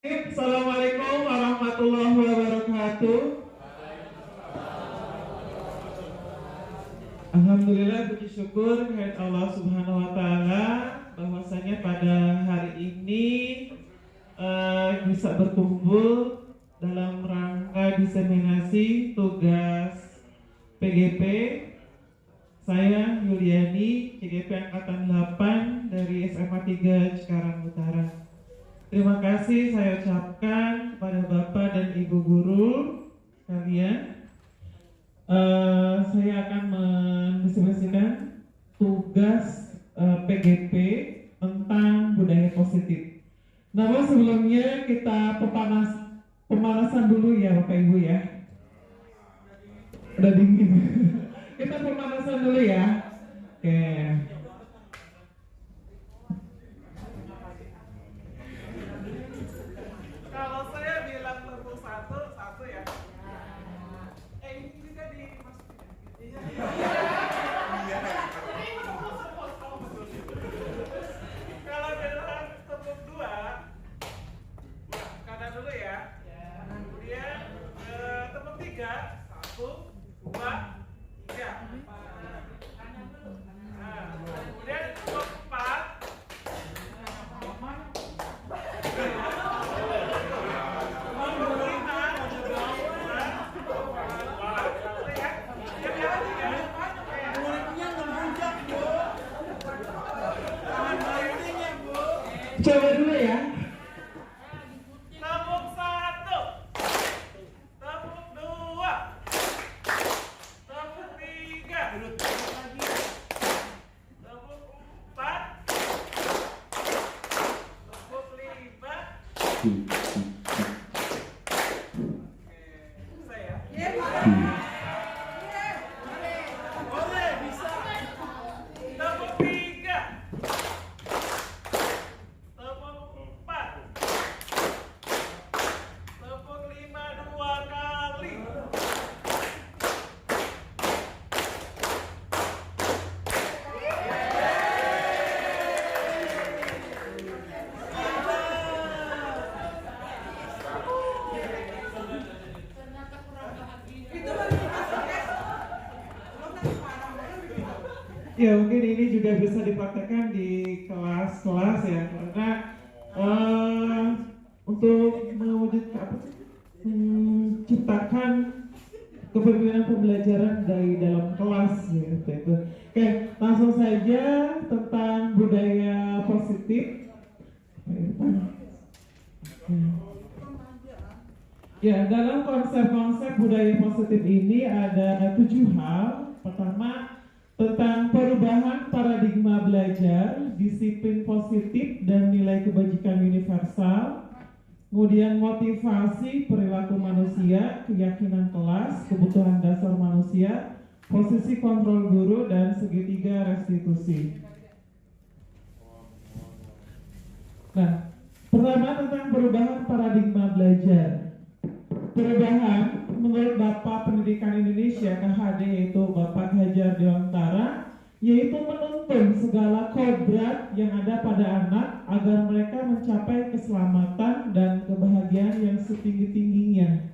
Assalamualaikum warahmatullahi wabarakatuh. Alhamdulillah, puji syukur kehadirat Allah Subhanahu wa taala bahwasanya pada hari ini bisa berkumpul dalam rangka diseminasi tugas PGP. Saya Yuliani, CGP angkatan 8 dari SMA 3 Cikarang Utara. Terima kasih saya ucapkan kepada Bapak dan Ibu guru sekalian. Saya akan mendistribusikan tugas PGP tentang budaya positif. Namun sebelumnya kita pemanasan dulu ya Bapak Ibu ya. Udah dingin. Kita pemanasan dulu ya. Oke. Kalau saya bilang tepuk satu ya. Ini juga dimasukin. Kalau bilang tepuk dua, kanan dulu ya. Kemudian tepuk tiga, satu, dua, tiga. Kemudian tepuk empat. Coba dulu ya. Tepuk satu, tepuk dua, tepuk tiga, tepuk empat, tepuk lima. Saya. Boleh, bisa. Tepuk tiga. Ya mungkin ini juga bisa dipraktekkan di kelas-kelas ya, karena untuk mewujudkan menciptakan kepemimpinan pembelajaran dari dalam kelas gitu itu. Oke, langsung saja tentang budaya positif. Ya, dalam konsep-konsep budaya positif ini ada 7 hal. Pertama, tentang perubahan paradigma belajar, disiplin positif dan nilai kebajikan universal. Kemudian motivasi perilaku manusia, keyakinan kelas, kebutuhan dasar manusia, posisi kontrol guru, dan segitiga restitusi. Nah, pertama tentang perubahan paradigma belajar. Perubahan menurut Bapak Pendidikan Indonesia KHD yaitu Bapak Hajar Dewantara, yaitu menuntun segala kodrat yang ada pada anak agar mereka mencapai keselamatan dan kebahagiaan yang setinggi-tingginya.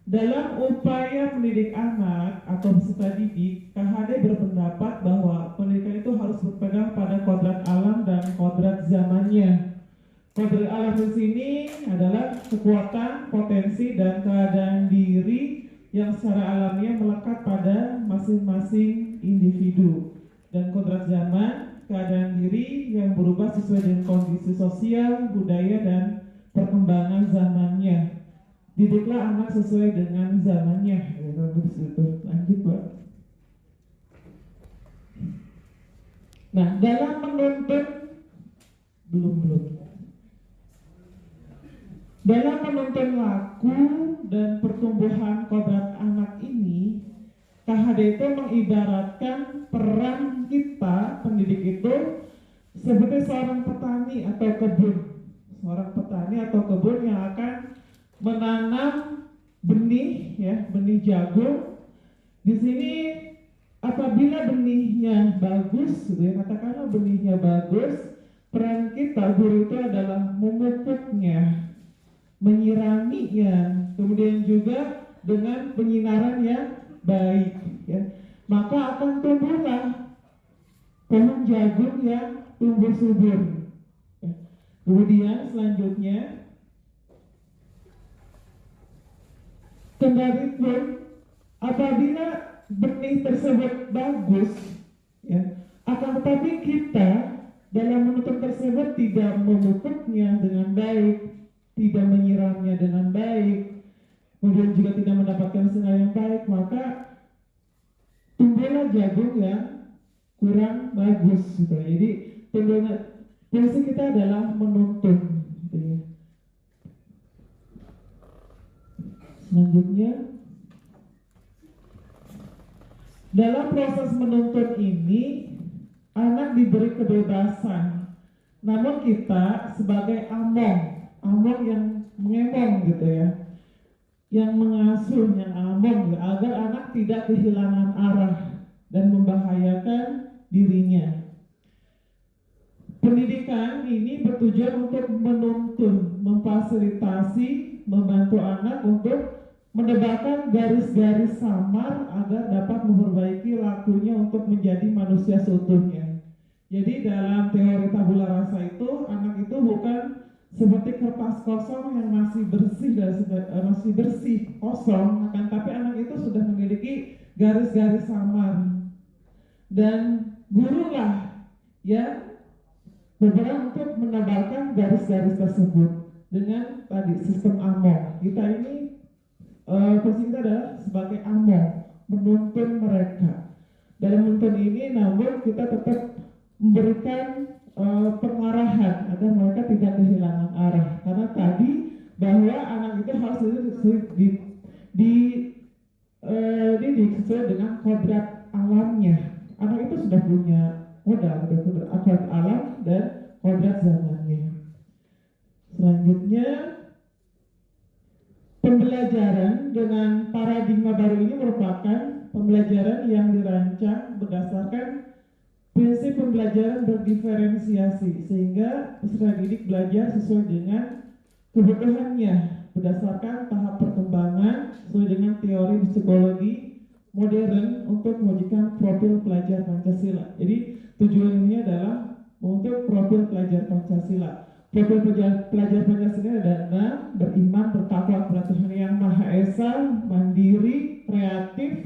Dalam upaya mendidik anak atau peserta didik, KHD berpendapat bahwa pendidikan itu harus berpegang pada kodrat alam dan kodrat zamannya. Kodrat alam di sini adalah kekuatan, potensi, dan keadaan diri yang secara alamiah melekat pada masing-masing individu. Dan kodrat zaman, keadaan diri yang berubah sesuai dengan kondisi sosial, budaya, dan perkembangan zamannya. Didiklah anak sesuai dengan zamannya. Lanjut, Pak. Nah, dalam menuntun dalam menuntun laku dan pertumbuhan kodrat anak ini, KHD itu mengibaratkan peran kita pendidik itu sebagai seorang petani atau kebun yang akan menanam benih ya, benih jagung. Di sini apabila benihnya bagus, katakanlah benihnya bagus, peran kita guru itu adalah memupuknya. menyiraminya, kemudian juga dengan penyinaran yang baik, ya, maka akan tumbuhlah pohon jagung yang tumbuh subur. Ya. Kemudian selanjutnya, kendali pun apabila benih tersebut bagus, ya, akan tetapi kita dalam menutup tersebut tidak memupuknya dengan baik, tidak menyiramnya dengan baik, kemudian juga tidak mendapatkan sinar yang baik, maka tumbuhlah jagung yang kurang bagus gitu. Jadi fungsi kita adalah menuntun gitu ya. Selanjutnya, dalam proses menuntun ini anak diberi kebebasan, namun kita sebagai among yang mengemong gitu ya, yang mengasuh, yang among, agar anak tidak kehilangan arah dan membahayakan dirinya. Pendidikan ini bertujuan untuk menuntun, memfasilitasi, membantu anak untuk menebakkan garis-garis samar agar dapat memperbaiki lakunya untuk menjadi manusia seutuhnya. Jadi dalam teori tabula rasa itu, anak itu bukan seperti kertas kosong yang masih bersih dan masih bersih kosong, akan tapi anak itu sudah memiliki garis-garis samar, dan gurulah yang berperan untuk menebalkan garis-garis tersebut dengan tadi sistem among. Kita ini fungsi kita adalah sebagai among, menuntun mereka. Dalam menuntun ini namun kita tetap memberikan pengarahan agar mereka tidak kehilangan arah, karena tadi bahwa anak itu harus dididik sesuai dengan kodrat alamnya. Anak itu sudah punya kodrat alam dan kodrat zamannya. Selanjutnya, pembelajaran dengan paradigma baru ini merupakan pembelajaran yang dirancang berdasarkan prinsip pembelajaran berdiferensiasi, sehingga peserta didik belajar sesuai dengan kebutuhannya berdasarkan tahap perkembangan sesuai dengan teori psikologi modern untuk mewujudkan profil pelajar Pancasila. Jadi tujuan ini adalah untuk profil pelajar Pancasila. Profil pelajar Pancasila adalah beriman, bertakwa kepada Tuhan Yang Maha Esa, mandiri, kreatif,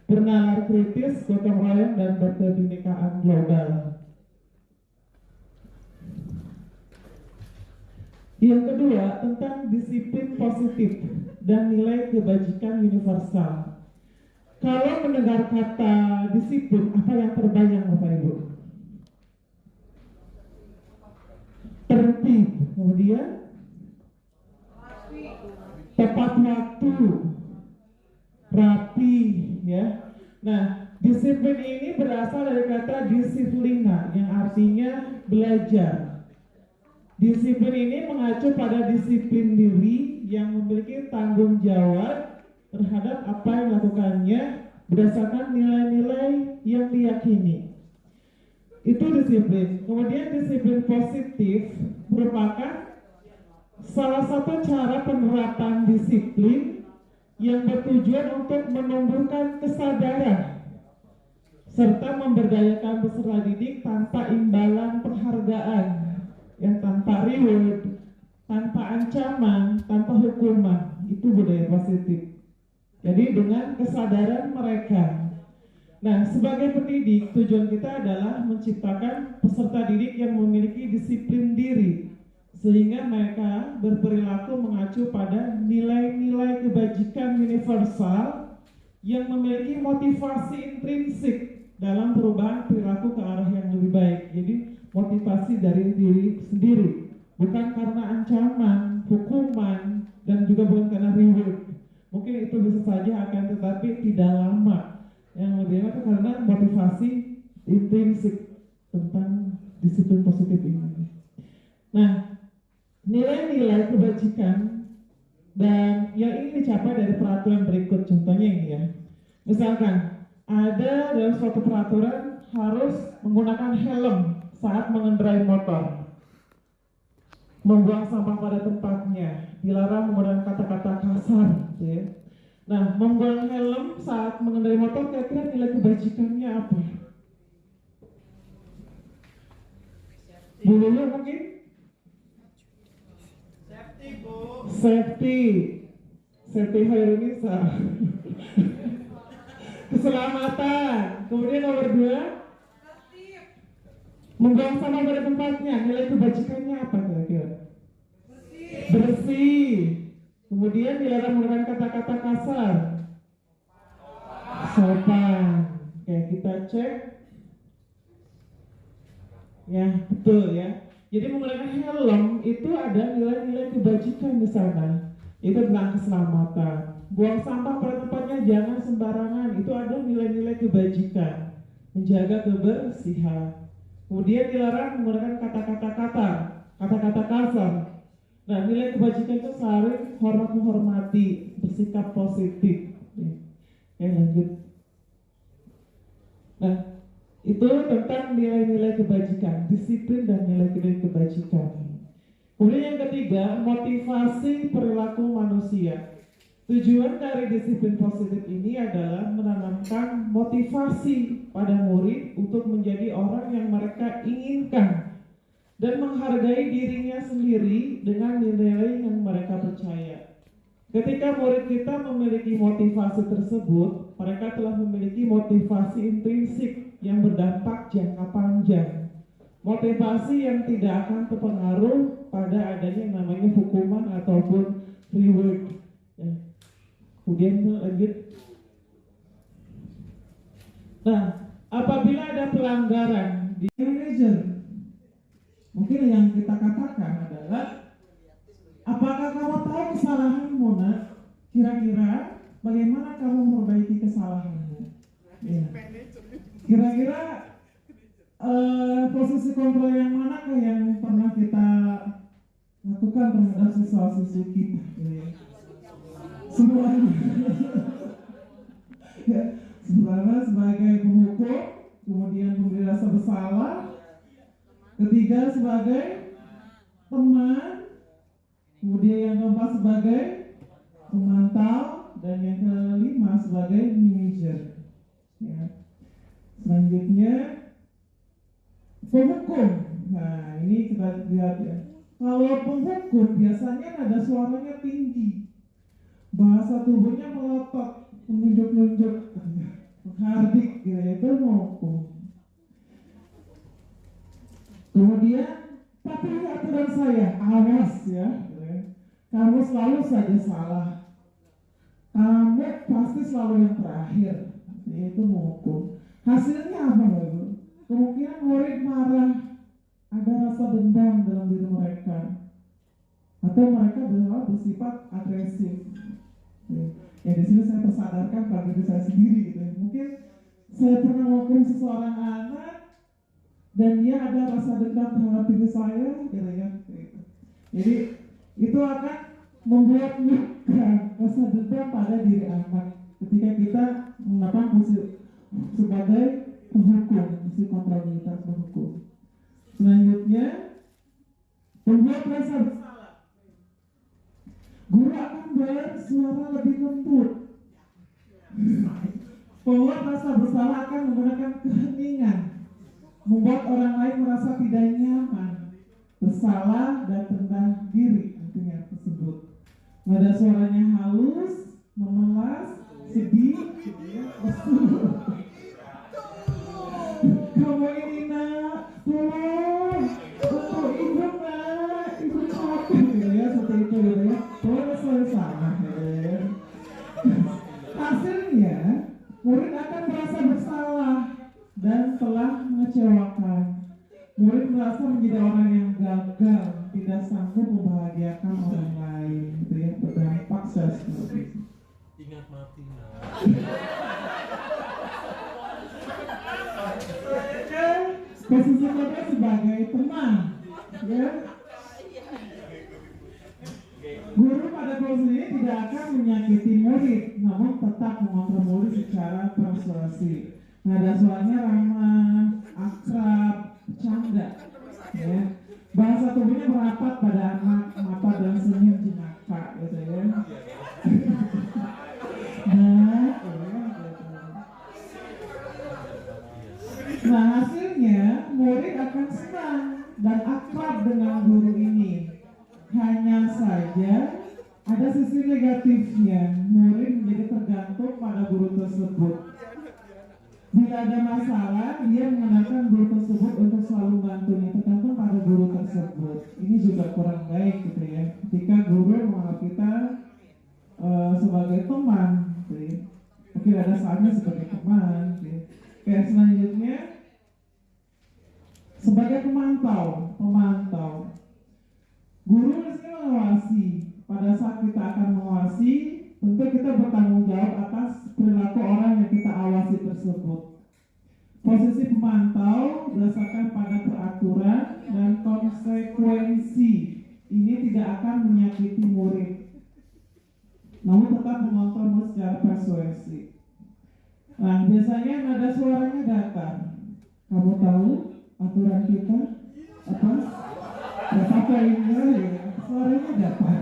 bernalar kritis, gotong royong, dan berkebinekaan global. Yang kedua, tentang disiplin positif dan nilai kebajikan universal. Kalau mendengar kata disiplin, apa yang terbayang Bapak Ibu? Tertib, kemudian tepat waktu, rapi, ya. Nah, disiplin ini berasal dari kata disiplina yang artinya belajar. Disiplin ini mengacu pada disiplin diri yang memiliki tanggung jawab terhadap apa yang dilakukannya berdasarkan nilai-nilai yang diyakini. Itu disiplin. Kemudian disiplin positif merupakan salah satu cara penerapan disiplin yang bertujuan untuk menumbuhkan kesadaran serta memberdayakan peserta didik tanpa imbalan penghargaan, yang tanpa reward, tanpa ancaman, tanpa hukuman. Itu budaya positif. Jadi dengan kesadaran mereka. Nah, sebagai pendidik, tujuan kita adalah menciptakan peserta didik yang memiliki disiplin diri, sehingga mereka berperilaku mengacu pada nilai-nilai kebajikan universal yang memiliki motivasi intrinsik dalam perubahan perilaku ke arah yang lebih baik. Jadi motivasi dari diri sendiri, bukan karena ancaman, hukuman, dan juga bukan karena reward. Mungkin itu bisa saja, akan tetapi tidak lama. Yang lebih enak karena motivasi intrinsik tentang disiplin positif ini. Nah, nilai-nilai kebajikan dan yang ini dicapai dari peraturan berikut. Contohnya ini ya. Misalkan ada dalam suatu peraturan harus menggunakan helm saat mengendarai motor. membuang sampah pada tempatnya, dilarang menggunakan kata-kata kasar, gitu ya. Nah, membuang helm saat mengendarai motor, kira-kira nilai kebajikannya apa? Bu Lulu mungkin? Safety, Bu. Safety Hairunisa. Keselamatan. Kemudian nomor 2, membuang sampah pada tempatnya, nilai kebajikannya apa kira-kira? Bersih. Kemudian dilarang menggunakan kata-kata kasar. Sopan. Oke, kita cek. Ya, betul ya. Jadi menggunakan helm itu ada nilai-nilai kebajikan di sana. Itu tentang keselamatan. Buang sampah pada tempatnya jangan sembarangan. Itu ada nilai-nilai kebajikan. Menjaga kebersihan. Kemudian dilarang menggunakan kata-kata kasar. Nah, nilai kebajikan itu saling hormat menghormati, bersikap positif. Ya, lanjut. Nah, itu tentang nilai-nilai kebajikan, disiplin dan nilai-nilai kebajikan. Kemudian yang ketiga, motivasi perilaku manusia. Tujuan dari disiplin positif ini adalah menanamkan motivasi pada murid untuk menjadi orang yang mereka inginkan dan menghargai dirinya sendiri dengan nilai yang mereka percaya. Ketika murid kita memiliki motivasi tersebut, mereka telah memiliki motivasi intrinsik yang berdampak jangka panjang. Motivasi yang tidak akan terpengaruh pada adanya yang namanya hukuman ataupun reward. Ya. Kemudian lanjut. Nah, apabila ada pelanggaran di manajer, mungkin yang kita katakan adalah, apakah kamu tahu kesalahanmu, nak? Kira-kira bagaimana kamu memperbaiki kesalahanmu? Ya. Kira-kira posisi kontrol yang manakah yang pernah kita lakukan terhadap siswa-siswi kita? Ya. Semuanya. Ya. Sebenarnya sebagai penghukum, kemudian memberi rasa bersalah, ketiga sebagai teman, kemudian yang keempat sebagai pemantau, dan yang kelima sebagai manajer. Ya. Selanjutnya penghukum. Nah, ini kita lihat ya. Kalau penghukum biasanya nada suaranya tinggi, bahasa tubuhnya melotot, menunjuk-nunjuk, menghardik, gitu ya, itu penghukum. Kemudian patuhi aturan saya, awas ya, kamu selalu saja salah, kamu pasti selalu yang terakhir, yaitu menghukum. Hasilnya apa, Bapak? Kemungkinan murid marah, ada rasa dendam dalam diri mereka, atau mereka bersifat agresif. Ya, di sini saya tersadarkan pada diri saya sendiri, gitu. Mungkin saya pernah menghukum seseorang anak dan dia ada rasa dendam terhadap diri saya, gitu ya. Jadi itu akan membuat luka rasa dendam pada diri anak ketika kita menggunakan fungsi sebagai penghukum, fungsi kontrolitas penghukum. Selanjutnya, membuat rasa bersalah. Guru akan bersuara lebih lembut. Membuat rasa bersalah akan menggunakan keheningan, membuat orang lain merasa tidak nyaman, bersalah dan rendah diri artinya tersebut. Nada suaranya halus, memelas, sedih, lesu. Kamu ini, nak, tolong, untuk ibu, nak, ibu capek, gitu ya, seperti itu, gitu ya. Tolong salah, ya. Hasilnya, murid akan merasa bersalah dan telah mengecewakan. Murid merasa menjadi orang yang gagal, tidak sanggup membahagiakan orang lain, gitu ya, berdampak seperti itu. Ingat mati, nah. Posisi kita sebagai teman, ya. Guru pada posisi ini tidak akan menyakiti murid, namun tetap mengontrol murid secara persuasif. Nada suaranya ramah, akrab, bercanda, ya. Bahasa tubuhnya merapat pada negatifnya, murid menjadi tergantung pada guru tersebut. Bila ada masalah, dia menggunakan guru tersebut untuk selalu bantunya, tergantung pada guru tersebut. Ini juga kurang baik gitu ya. Ketika guru menganggap kita sebagai teman, gitu ya. Mungkin ada saatnya sebagai teman. Gitu ya. Kayak selanjutnya, sebagai pemantau. Guru di sini mengawasi. Pada saat kita akan mengawasi, tentu kita bertanggung jawab atas perilaku orang yang kita awasi tersebut. Posisi pemantau berdasarkan pada peraturan dan konsekuensi. Ini tidak akan menyakiti murid, namun tetap mengontrol secara persuasif. Nah, biasanya nada suaranya datar. Kamu tahu aturan kita apa? Apa ini ya? Suaranya datar.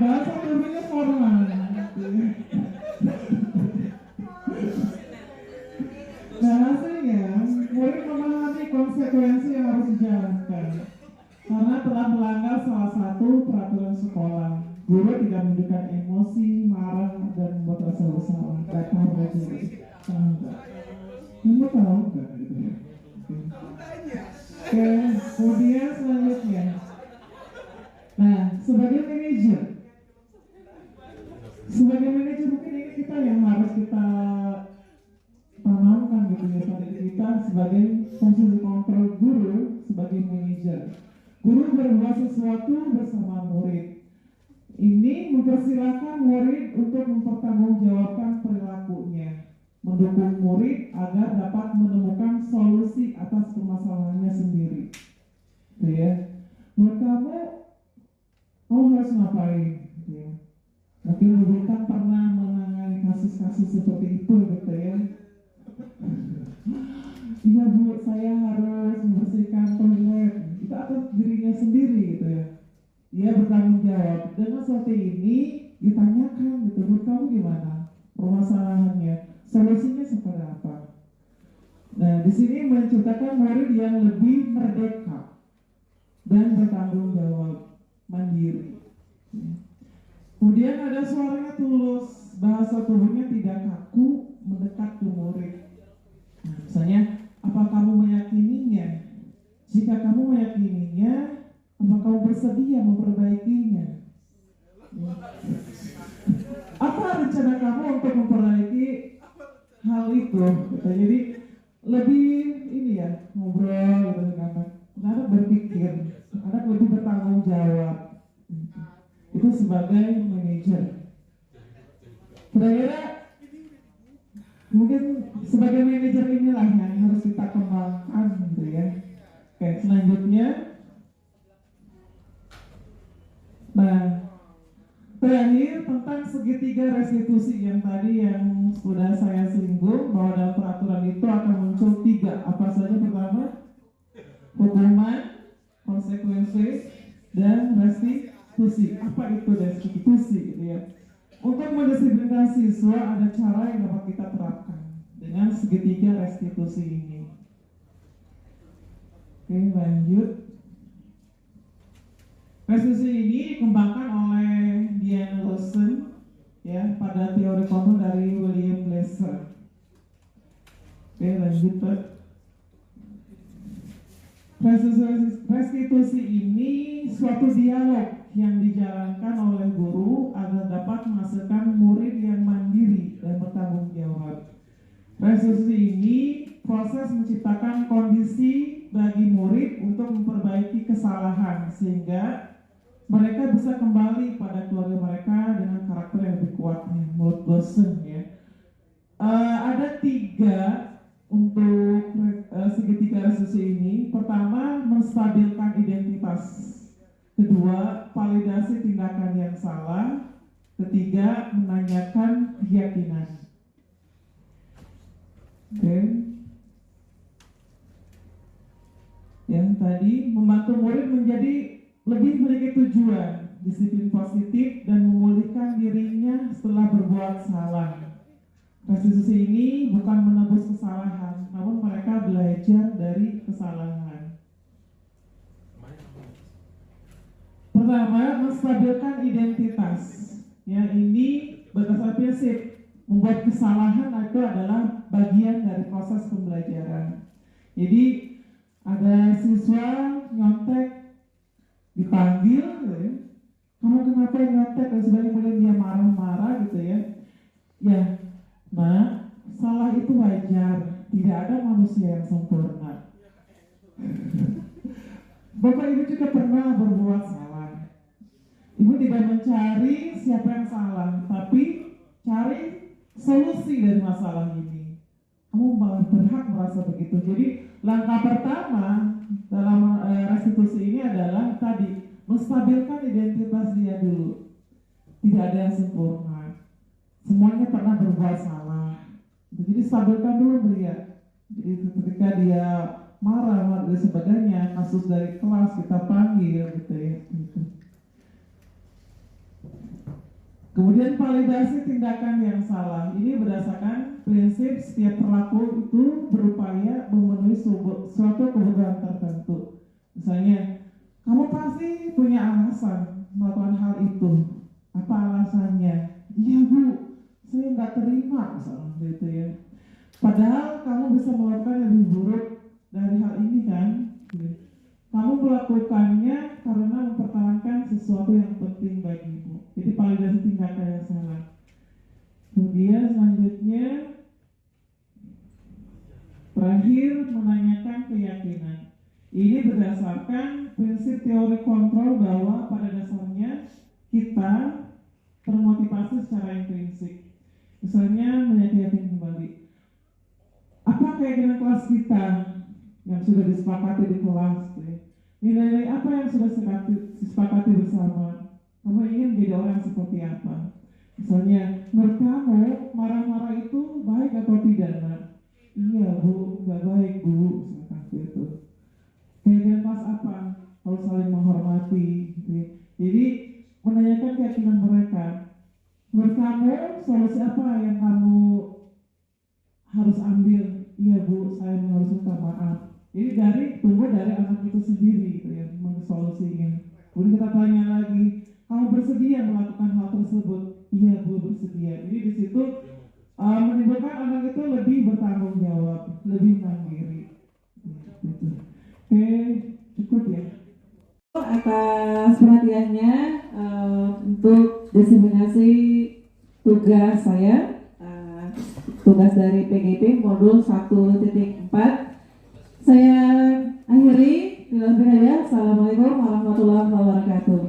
Bahasa tubuhnya formal. Nah, hasilnya murid memahami konsekuensi yang harus dijalankan karena telah melanggar salah satu peraturan sekolah. Guru tidak menunjukkan emosi, marah, dan membuat rasa bersalah. Gak tahu aja. Kamu tahu gak? Oke, kemudian selanjutnya. Nah, sebagai manajer mungkin ini kita yang harus kita tanamkan gitu ya, pada kita sebagai posisi kontrol guru sebagai manajer. Guru berbuat sesuatu bersama murid. Ini mempersilahkan murid untuk mempertanggungjawabkan perilakunya, mendukung murid agar dapat menemukan solusi atas permasalahannya sendiri. Gitu ya. Menurut kamu harus ngapain? Gitu ya. Mungkin guru kan pernah menangani kasus-kasus seperti itu gitu ya. Iya Bu, saya harus membersihkan toilet. Itu atas dirinya sendiri gitu ya. Dia bertanggung jawab. Dengan seperti ini ditanyakan gitu, menurut kamu gimana permasalahannya? Solusinya seperti apa? Nah, di sini menciptakan murid yang lebih merdeka dan bertanggung jawab, mandiri. Kemudian ada suaranya tulus, bahasa tubuhnya tidak kaku, mendekat ke murid. Nah, misalnya, apa kamu meyakininya? Jika kamu meyakininya, apa kamu bersedia memperbaikinya? Apa rencana kamu untuk memperbaiki hal itu? Jadi lebih ini ya, ngobrol gitu dengan anak berpikir, anak lebih bertanggung jawab. Itu sebagai manajer. Kira-kira mungkin sebagai manajer inilah yang harus kita kembangkan gitu ya. Oke, selanjutnya. Nah, terakhir tentang segitiga restitusi yang tadi yang sudah saya singgung, bahwa dalam peraturan itu akan muncul 3. Apa saja? Pertama, hukuman, konsekuensi, dan restitusi. Apa itu restitusi gitu ya? Untuk mendisiplinkan siswa ada cara yang dapat kita terapkan dengan segitiga restitusi ini. Oke, lanjut. Restitusi ini dikembangkan oleh Diane Lawson ya pada teori kontrol dari William Glasser. Oke, lanjut Pak. Restitusi ini suatu dialog yang dijalankan oleh guru agar dapat menghasilkan murid yang mandiri dan bertanggung jawab. Restitusi ini proses menciptakan kondisi bagi murid untuk memperbaiki kesalahan sehingga mereka bisa kembali pada keluarga mereka dengan karakter yang lebih kuat, menurut Lawson ya. Ada 3 untuk segitiga restitusi ini. Pertama, menstabilkan identitas. Kedua, validasi tindakan yang salah. Ketiga, menanyakan keyakinan. Oke. Yang tadi membantu murid menjadi lebih memiliki tujuan, disiplin positif, dan memulihkan dirinya setelah berbuat salah. Restitusi ini bukan menebus kesalahan, namun mereka belajar dari kesalahan. menstabilkan identitas. Ya, ini berdasarkan prinsip membuat kesalahan itu adalah bagian dari proses pembelajaran. Jadi ada siswa nyontek dipanggil, ya, kamu kenapa nyontek? Dan sebenarnya kemudian dia marah-marah gitu ya. Ya, nah salah itu wajar. Tidak ada manusia yang sempurna. Bapak Ibu juga pernah berbuat salah. Ibu tidak mencari siapa yang salah, tapi cari solusi dari masalah ini. Kamu berhak merasa begitu. Jadi langkah pertama dalam restitusi ini adalah tadi menstabilkan identitas dia dulu. Tidak ada yang sempurna. Semuanya pernah berbuat salah. Jadi stabilkan dulu dia. Jadi ketika dia marah dan sebagainya, kasus dari kelas kita panggil gitu ya. Gitu. Kemudian validasi tindakan yang salah. Ini berdasarkan prinsip setiap pelaku itu berupaya memenuhi suatu kebutuhan tertentu. Misalnya, kamu pasti punya alasan melakukan hal itu. Apa alasannya? Iya Bu, saya nggak terima misalnya gitu ya. Padahal kamu bisa melakukan yang lebih buruk dari hal ini kan. Kamu melakukannya karena mempertahankan sesuatu yang penting bagimu. Jadi validasi tindakan yang salah. Kemudian selanjutnya terakhir menanyakan keyakinan. Ini berdasarkan prinsip teori kontrol bahwa pada dasarnya kita termotivasi secara intrinsik. Misalnya meyakinkan kembali. Apa keyakinan kelas kita yang sudah disepakati di kelas? Nilai-nilai apa yang sudah disepakati bersama? Kamu ingin menjadi orang seperti apa? Misalnya, menurut kamu marah-marah itu baik atau tidak, Nak? Iya Bu, nggak baik Bu, misalkan itu. Keyakinan kelas apa? Harus saling menghormati. Jadi menanyakan keyakinan mereka. Menurut kamu solusi apa yang kamu harus ambil? Iya Bu, saya harus minta maaf. Jadi tunggu dari anak itu sendiri gitu ya, solusinya. Kemudian kita tanya lagi, kamu bersedia melakukan hal tersebut? Iya Bu, bersedia. Jadi di situ menimbulkan anak itu lebih bertanggung jawab, lebih mandiri. Gitu. Oke, cukup ya. Atas perhatiannya untuk diseminasi tugas saya, tugas dari PGP modul 1.4. Saya akhiri dengan berkata, Assalamualaikum warahmatullahi wabarakatuh.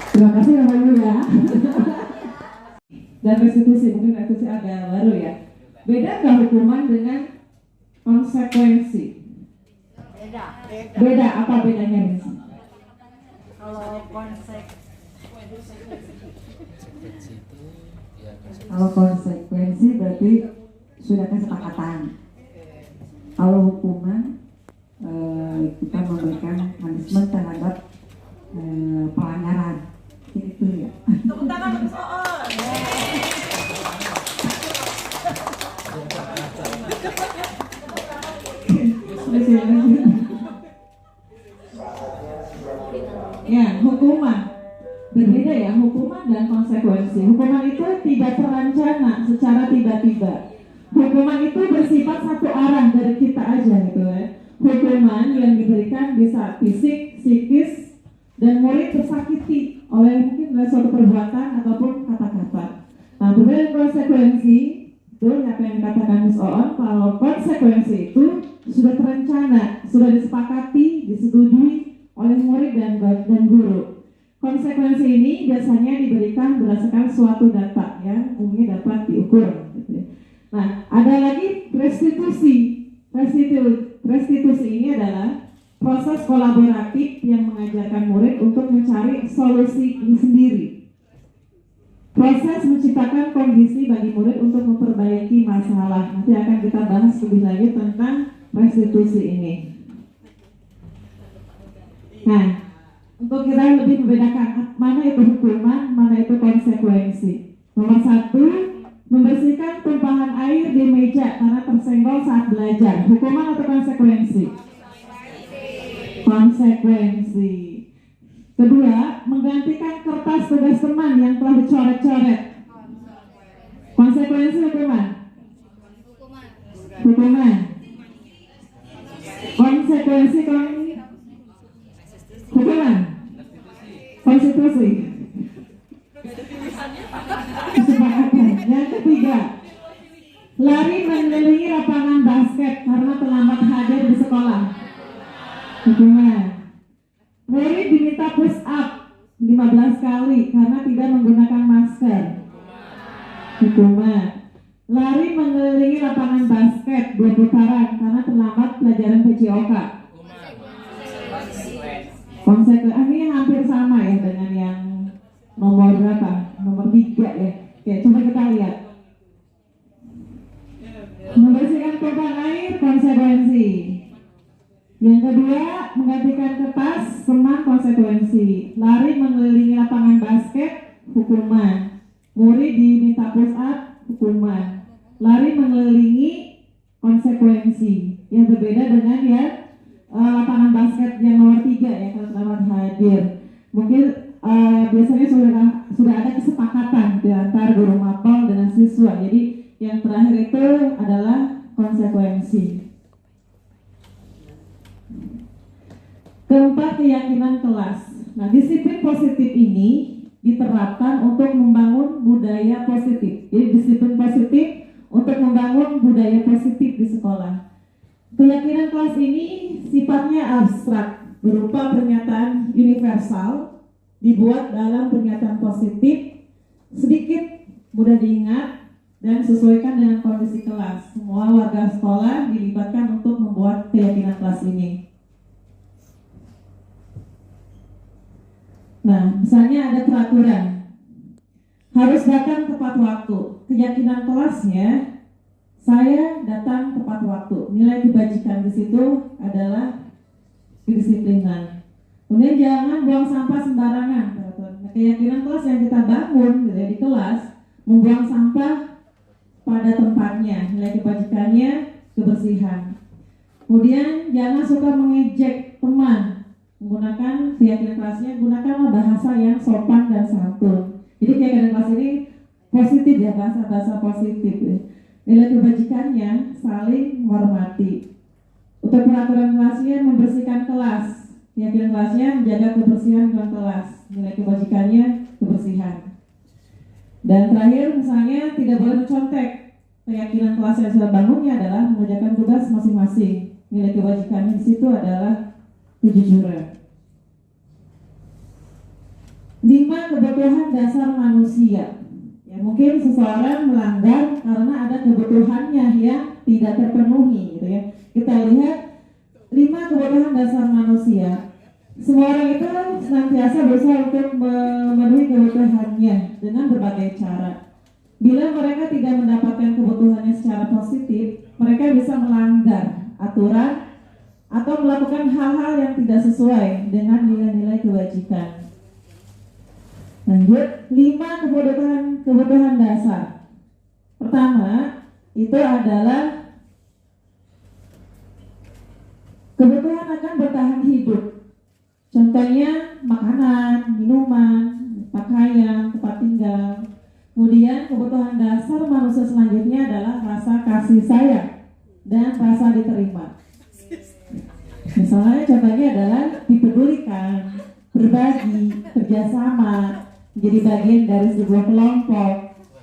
Terima kasih Bapak Ibu ya. Dan restitusi, mungkin restitusi agak baru ya. Beda nggak hukuman dengan konsekuensi? Beda, apa bedanya di sini? Kalau konsekuensi berarti sudah kesepakatan. Kalau hukuman kita memberikan punishment terhadap pelanggaran. Itu ya. Tepuk tangan untuk soal. Ya, hukuman berbeda ya, hukuman dan konsekuensi. Hukuman itu tidak terencana secara tiba-tiba. Hukuman itu bersifat satu arah dari kita aja gitu ya. Hukuman yang diberikan bisa fisik, psikis, dan murid tersakiti oleh mungkin suatu perbuatan ataupun kata-kata. Nah, berbeda konsekuensi itu apa yang dikatakan Miss Oon, kalau konsekuensi itu sudah terencana, sudah disepakati, disetujui oleh murid dan guru. Konsekuensi ini biasanya diberikan berdasarkan suatu data yang umumnya dapat diukur. Gitu. Nah, ada lagi restitusi. Restitusi ini adalah proses kolaboratif yang mengajarkan murid untuk mencari solusi sendiri. Proses menciptakan kondisi bagi murid untuk memperbaiki masalah. Nanti akan kita bahas lebih lanjut tentang restitusi ini. Nah, untuk kita lebih membedakan mana itu hukuman, mana itu konsekuensi. Nomor 1, membersihkan tumpahan air di meja karena tersenggol saat belajar. Hukuman atau konsekuensi? Konsekuensi. Kedua, menggantikan kertas tugas teman yang telah dicoret-coret. Konsekuensi hukuman. Hukuman. Konsekuensi hukuman. Konstitusi. Kesepakatan. Yang ketiga, lari mengelilingi lapangan basket karena terlambat hadir di sekolah. Hukuman. Murid diminta push up 15 kali karena tidak menggunakan masker. Hukuman. Lari mengelilingi lapangan basket 2 putaran karena terlambat pelajaran PCOK. Konsekuensi. Ini hampir sama ya dengan yang nomor berapa? Nomor 3 ya. Oke, coba kita lihat. Membersihkan korban air, konsekuensi. Yang kedua, menggantikan kertas teman, konsekuensi. Lari mengelilingi lapangan basket, hukuman. Murid diminta push up, hukuman. Lari mengelilingi, konsekuensi. Yang berbeda dengan ya lapangan basket yang nomor 3 ya, kalau selamat hadir. Mungkin biasanya sudah ada kesepakatan di antara guru mapel dengan siswa. Jadi yang terakhir itu adalah konsekuensi. Keempat, keyakinan kelas. Nah, disiplin positif ini diterapkan untuk membangun budaya positif. Jadi disiplin positif untuk membangun budaya positif di sekolah. Keyakinan kelas ini sifatnya abstrak, berupa pernyataan universal, dibuat dalam pernyataan positif, sedikit mudah diingat, dan sesuaikan dengan kondisi kelas. Semua warga sekolah dilibatkan untuk membuat keyakinan kelas ini. Nah, misalnya ada peraturan harus datang tepat waktu. Keyakinan kelasnya saya datang tepat waktu. Nilai kebajikan di situ adalah kedisiplinan. Kemudian jangan buang sampah sembarangan. Nah, keyakinan kelas yang kita bangun gitu ya, di kelas, membuang sampah pada tempatnya. Nilai kebajikannya kebersihan. Kemudian jangan suka mengejek teman. Menggunakan keyakinan kelasnya, gunakanlah bahasa yang sopan dan santun. Jadi keyakinan kelas ini positif ya, bahasa positif ya. Nilai kebajikannya saling menghormati. Untuk peraturan kelasnya membersihkan kelas. Keyakinan kelasnya menjaga kebersihan dalam kelas. Nilai kebajikannya kebersihan. Dan terakhir misalnya tidak boleh mencontek. Keyakinan kelas yang sudah bangunnya adalah mengerjakan tugas masing-masing. Nilai kebajikannya di situ adalah kejujuran. 5 kebutuhan dasar manusia. Ya, mungkin seseorang melanggar karena ada kebutuhannya yang tidak terpenuhi gitu ya. Kita lihat 5 kebutuhan dasar manusia. Semua orang itu senantiasa berusaha untuk memenuhi kebutuhannya dengan berbagai cara. Bila mereka tidak mendapatkan kebutuhannya secara positif, mereka bisa melanggar aturan atau melakukan hal-hal yang tidak sesuai dengan nilai-nilai kebajikan. Lanjut, 5 kebutuhan dasar. Pertama, itu adalah kebutuhan akan bertahan hidup. Contohnya makanan, minuman, pakaian, tempat tinggal. Kemudian kebutuhan dasar manusia selanjutnya adalah rasa kasih sayang dan rasa diterima. Misalnya contohnya adalah dipedulikan, berbagi, kerjasama, menjadi bagian dari sebuah kelompok.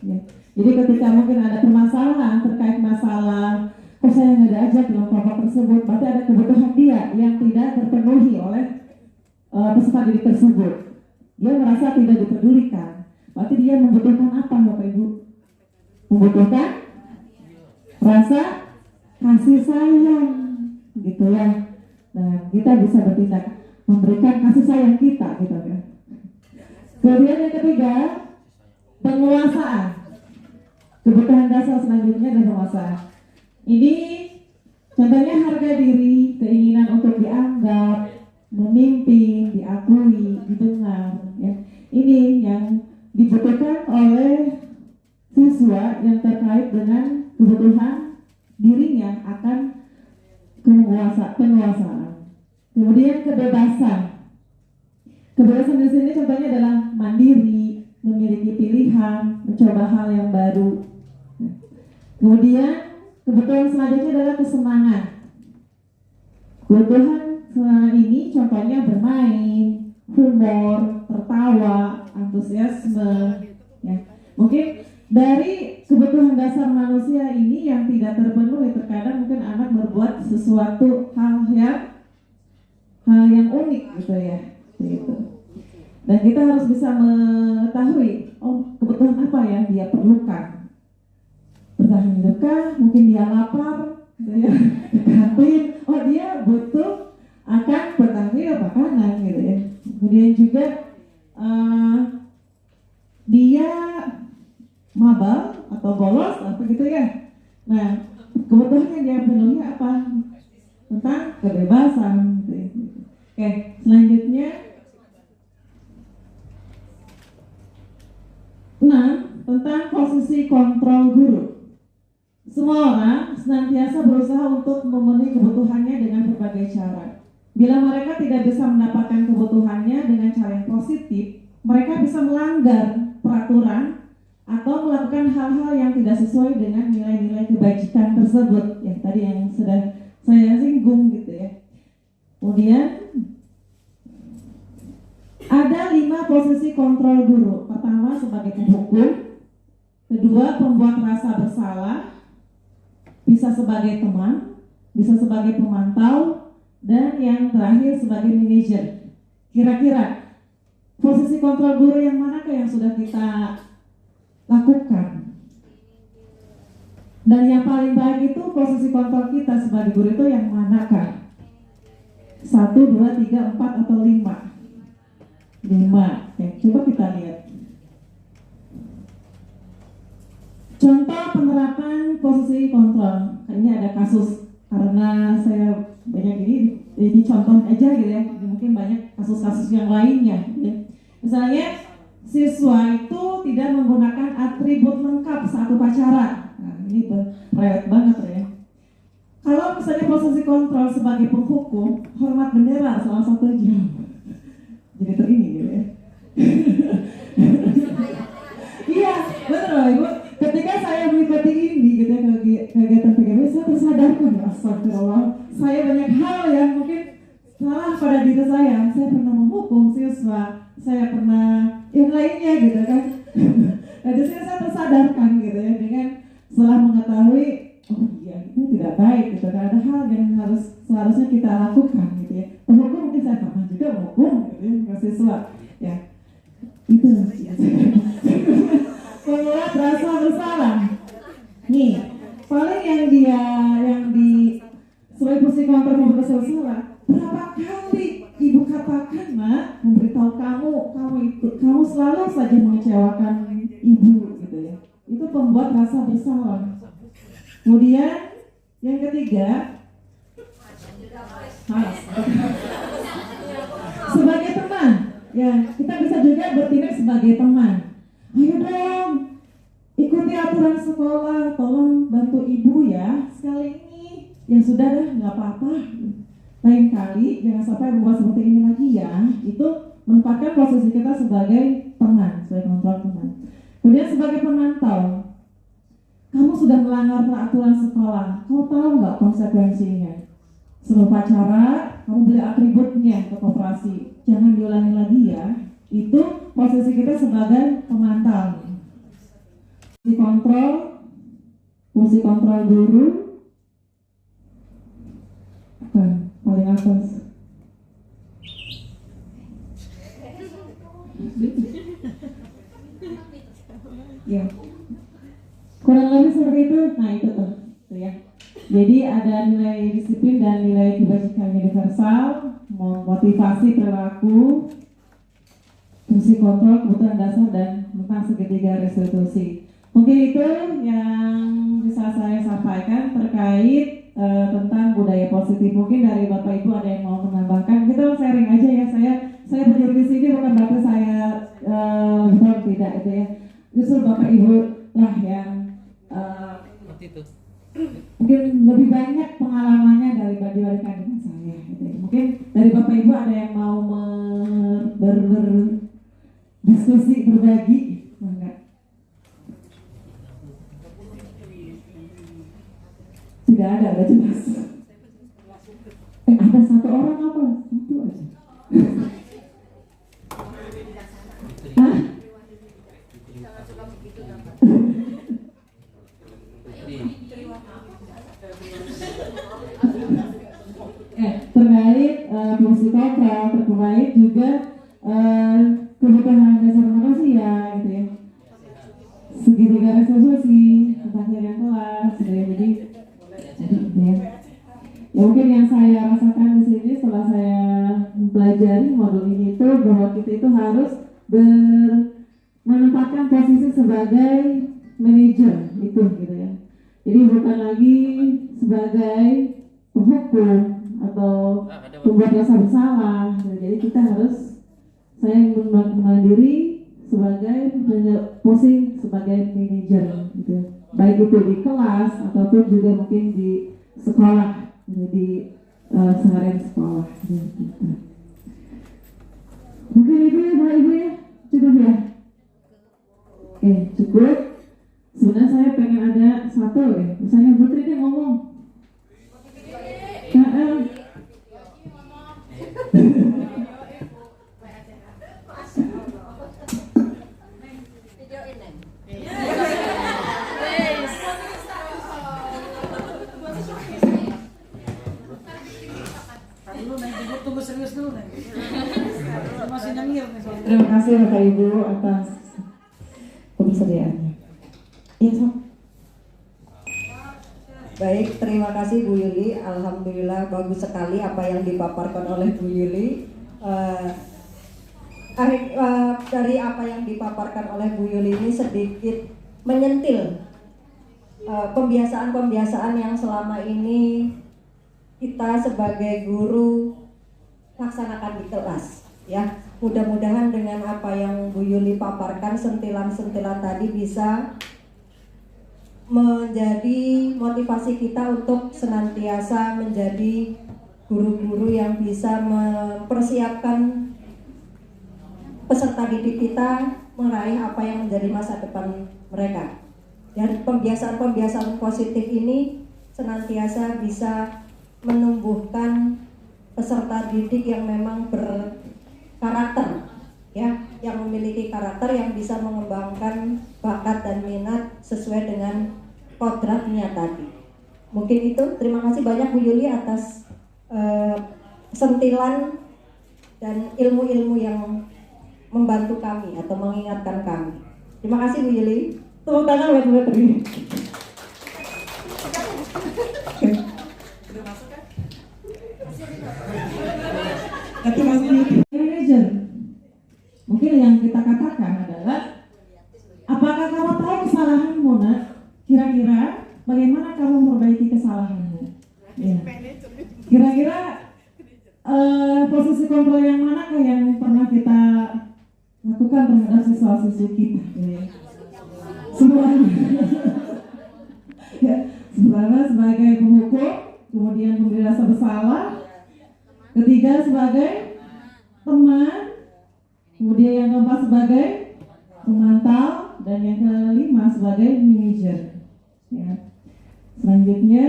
Ya. Jadi ketika mungkin ada permasalahan terkait masalah, kok saya nggak diajak dalam kelompok tersebut, berarti ada kebutuhan dia yang tidak terpenuhi oleh peserta didik tersebut. Dia merasa tidak dipedulikan, berarti dia membutuhkan apa, Bapak Ibu? Membutuhkan rasa kasih sayang, gitu ya. Nah, kita bisa bertindak memberikan kasih sayang kita, gitu ya. Kemudian yang ketiga, penguasaan. Kebutuhan dasar selanjutnya adalah penguasaan. Ini contohnya harga diri, keinginan untuk dianggap, memimpin, diakui, didengar. Ya. Ini yang dibutuhkan oleh siswa yang terkait dengan kebutuhan dirinya akan penguasaan. Kemudian kebebasan. Kebebasan di sini contohnya adalah mandiri, memiliki pilihan, mencoba hal yang baru. Kemudian kebutuhan selanjutnya adalah kesenangan. Kebutuhan ini contohnya bermain, humor, tertawa, antusiasme. Ya. Mungkin dari kebutuhan dasar manusia ini yang tidak terpenuhi, terkadang mungkin anak berbuat sesuatu hal yang unik gitu ya. Gitu. Dan kita harus bisa mengetahui, kebutuhan apa yang dia perlukan. Bertahan hidupkah? Mungkin dia lapar, gitu ya. Kantin, dia butuh akan bertahan hidup makanan, gitu ya. Kemudian juga dia mabal atau bolos atau gitu ya. Nah, kebutuhan yang dia penuhi apa? Tentang kebebasan, gitu ya. Oke, selanjutnya 6. Tentang posisi kontrol guru. Semua orang senantiasa berusaha untuk memenuhi kebutuhannya dengan berbagai cara. Bila mereka tidak bisa mendapatkan kebutuhannya dengan cara yang positif, mereka bisa melanggar peraturan atau melakukan hal-hal yang tidak sesuai dengan nilai-nilai kebajikan tersebut. Ya, tadi yang sudah saya singgung gitu ya. Kemudian ada 5 posisi kontrol guru. Pertama sebagai penghukum, kedua pembuat rasa bersalah, bisa sebagai teman, bisa sebagai pemantau, dan yang terakhir sebagai manajer. Kira-kira posisi kontrol guru yang manakah yang sudah kita lakukan? Dan yang paling baik itu posisi kontrol kita sebagai guru itu yang manakah? 1, 2, 3, 4 atau 5? 5. Oke, coba kita lihat. Contoh penerapan posisi kontrol. Ini ada kasus, karena saya banyak ini contoh aja gitu ya. Mungkin banyak kasus-kasus yang lainnya. Gitu ya. Misalnya siswa itu tidak menggunakan atribut lengkap saat upacara. Nah, ini private banget ya. Kalau misalnya posisi kontrol sebagai penghukum, hormat bendera salah 1 jam. Jadi terini gitu ya. Iya, benar Ibu. Ketika saya mengikuti ini gitu ya, kegiatan PGB, saya tersadarkan, astagfirullah, saya banyak hal yang mungkin salah pada diri saya. Saya pernah menghukum siswa, saya pernah yang lainnya gitu kan. Nah, di sini saya tersadarkan gitu ya, dengan setelah mengetahui, iya itu tidak baik gitu kan. Ada hal yang seharusnya kita lakukan gitu ya. Penghukum mungkin saya pernah juga menghukum gitu ya, ke siswa ya. Itu membuat rasa bersalah. Nih, paling yang di sebagai posisi kontrol membuat rasa bersalah. Berapa kali ibu katakan, Mak, memberitahu kamu selalu saja mengecewakan ibu gitu ya. Itu pembuat rasa bersalah. Kemudian yang ketiga, sebagai teman, ya kita bisa juga bertindak sebagai teman. Ayo dong, ikuti aturan sekolah, tolong bantu ibu ya. Sekali ini, ya sudah dah, nggak apa-apa. Lain kali jangan sampai membuat seperti ini lagi ya. Itu menempatkan posisi kita sebagai teman, sebagai kontrol teman. Kemudian sebagai pemantau, kamu sudah melanggar peraturan sekolah. Kamu tahu nggak konsekuensinya? Sebelum upacara, kamu beli atributnya ke koperasi. Jangan diulangi lagi ya. Itu posisi kita sebagai pemantau. Fungsi kontrol guru. Paling atas. Ya. Kurang lebih seperti itu. Nah, itu tuh ya. Jadi ada nilai disiplin dan nilai kebajikan universal, motivasi perilaku, fungsi kontrol, kebutuhan dasar, dan tentang segitiga restitusi. Mungkin itu yang bisa saya sampaikan terkait tentang budaya positif. Mungkin dari Bapak Ibu ada yang mau menambahkan. Kita sharing aja ya. Saya berdiri di sini bukan berarti saya tidak itu ya. Justru Bapak Ibu lah yang mungkin lebih banyak pengalamannya dibandingkan dengan saya. Ya, gitu ya. Mungkin dari Bapak Ibu ada yang mau berdiskusi, berbagi, enggak? Tidak ada, udah jelas. Ada satu orang apa? Satu aja. Hah? Terkait fungsi kontrak, terkait juga kebutuhan dasar manusia gitu ya. Segitiga resolusi tentang harian kelas, gitu ya. Jadi ya. Ya mungkin yang saya rasakan di sini setelah saya mempelajari modul ini itu bahwa kita itu harus menempatkan posisi sebagai manajer itu gitu ya. Jadi bukan lagi sebagai penghukum atau pembuat rasa bersalah. Jadi kita harus mengadiri sebagai posisi sebagai manajer gitu. Baik itu di kelas ataupun juga mungkin di sekolah, di seharian sekolah gitu. Mungkin itu ya Bapak Ibu ya, cukup ya. Oke, cukup. Sebenarnya saya pengen ada satu ya, misalnya Putri dia ngomong. Terima kasih Bapak Ibu atas kebersediaannya. Iya, Sob. Baik, terima kasih Bu Yuli. Alhamdulillah bagus sekali apa yang dipaparkan oleh Bu Yuli. Dari apa yang dipaparkan oleh Bu Yuli ini sedikit menyentil pembiasaan-pembiasaan yang selama ini kita sebagai guru laksanakan di kelas. Ya, mudah-mudahan dengan apa yang Bu Yuli paparkan, sentilan-sentilan tadi bisa menjadi motivasi kita untuk senantiasa menjadi guru-guru yang bisa mempersiapkan peserta didik kita meraih apa yang menjadi masa depan mereka. Dan pembiasaan-pembiasaan positif ini senantiasa bisa menumbuhkan peserta didik yang memang berkarakter, ya, yang memiliki karakter yang bisa mengembangkan bakat dan minat sesuai dengan kodratnya tadi. Mungkin itu. Terima kasih banyak Bu Yuli atas sentilan dan ilmu-ilmu yang membantu kami atau mengingatkan kami. Terima kasih Bu Yuli. Tepuk tangan buat Bu Tri. Manager. Mungkin yang kita katakan adalah, apakah kamu tahu kesalahanmu, Nak? Kira-kira bagaimana kamu memperbaiki kesalahanmu? Ya. Kira-kira posisi kontrol yang manakah yang pernah kita lakukan terhadap siswa-siswi kita? Ya. Semuanya. Ya, sebenarnya sebagai penghukum, kemudian pemberi rasa bersalah, ketiga sebagai teman, kemudian yang keempat sebagai pemantau, dan yang kelima sebagai manajer. Ya. Selanjutnya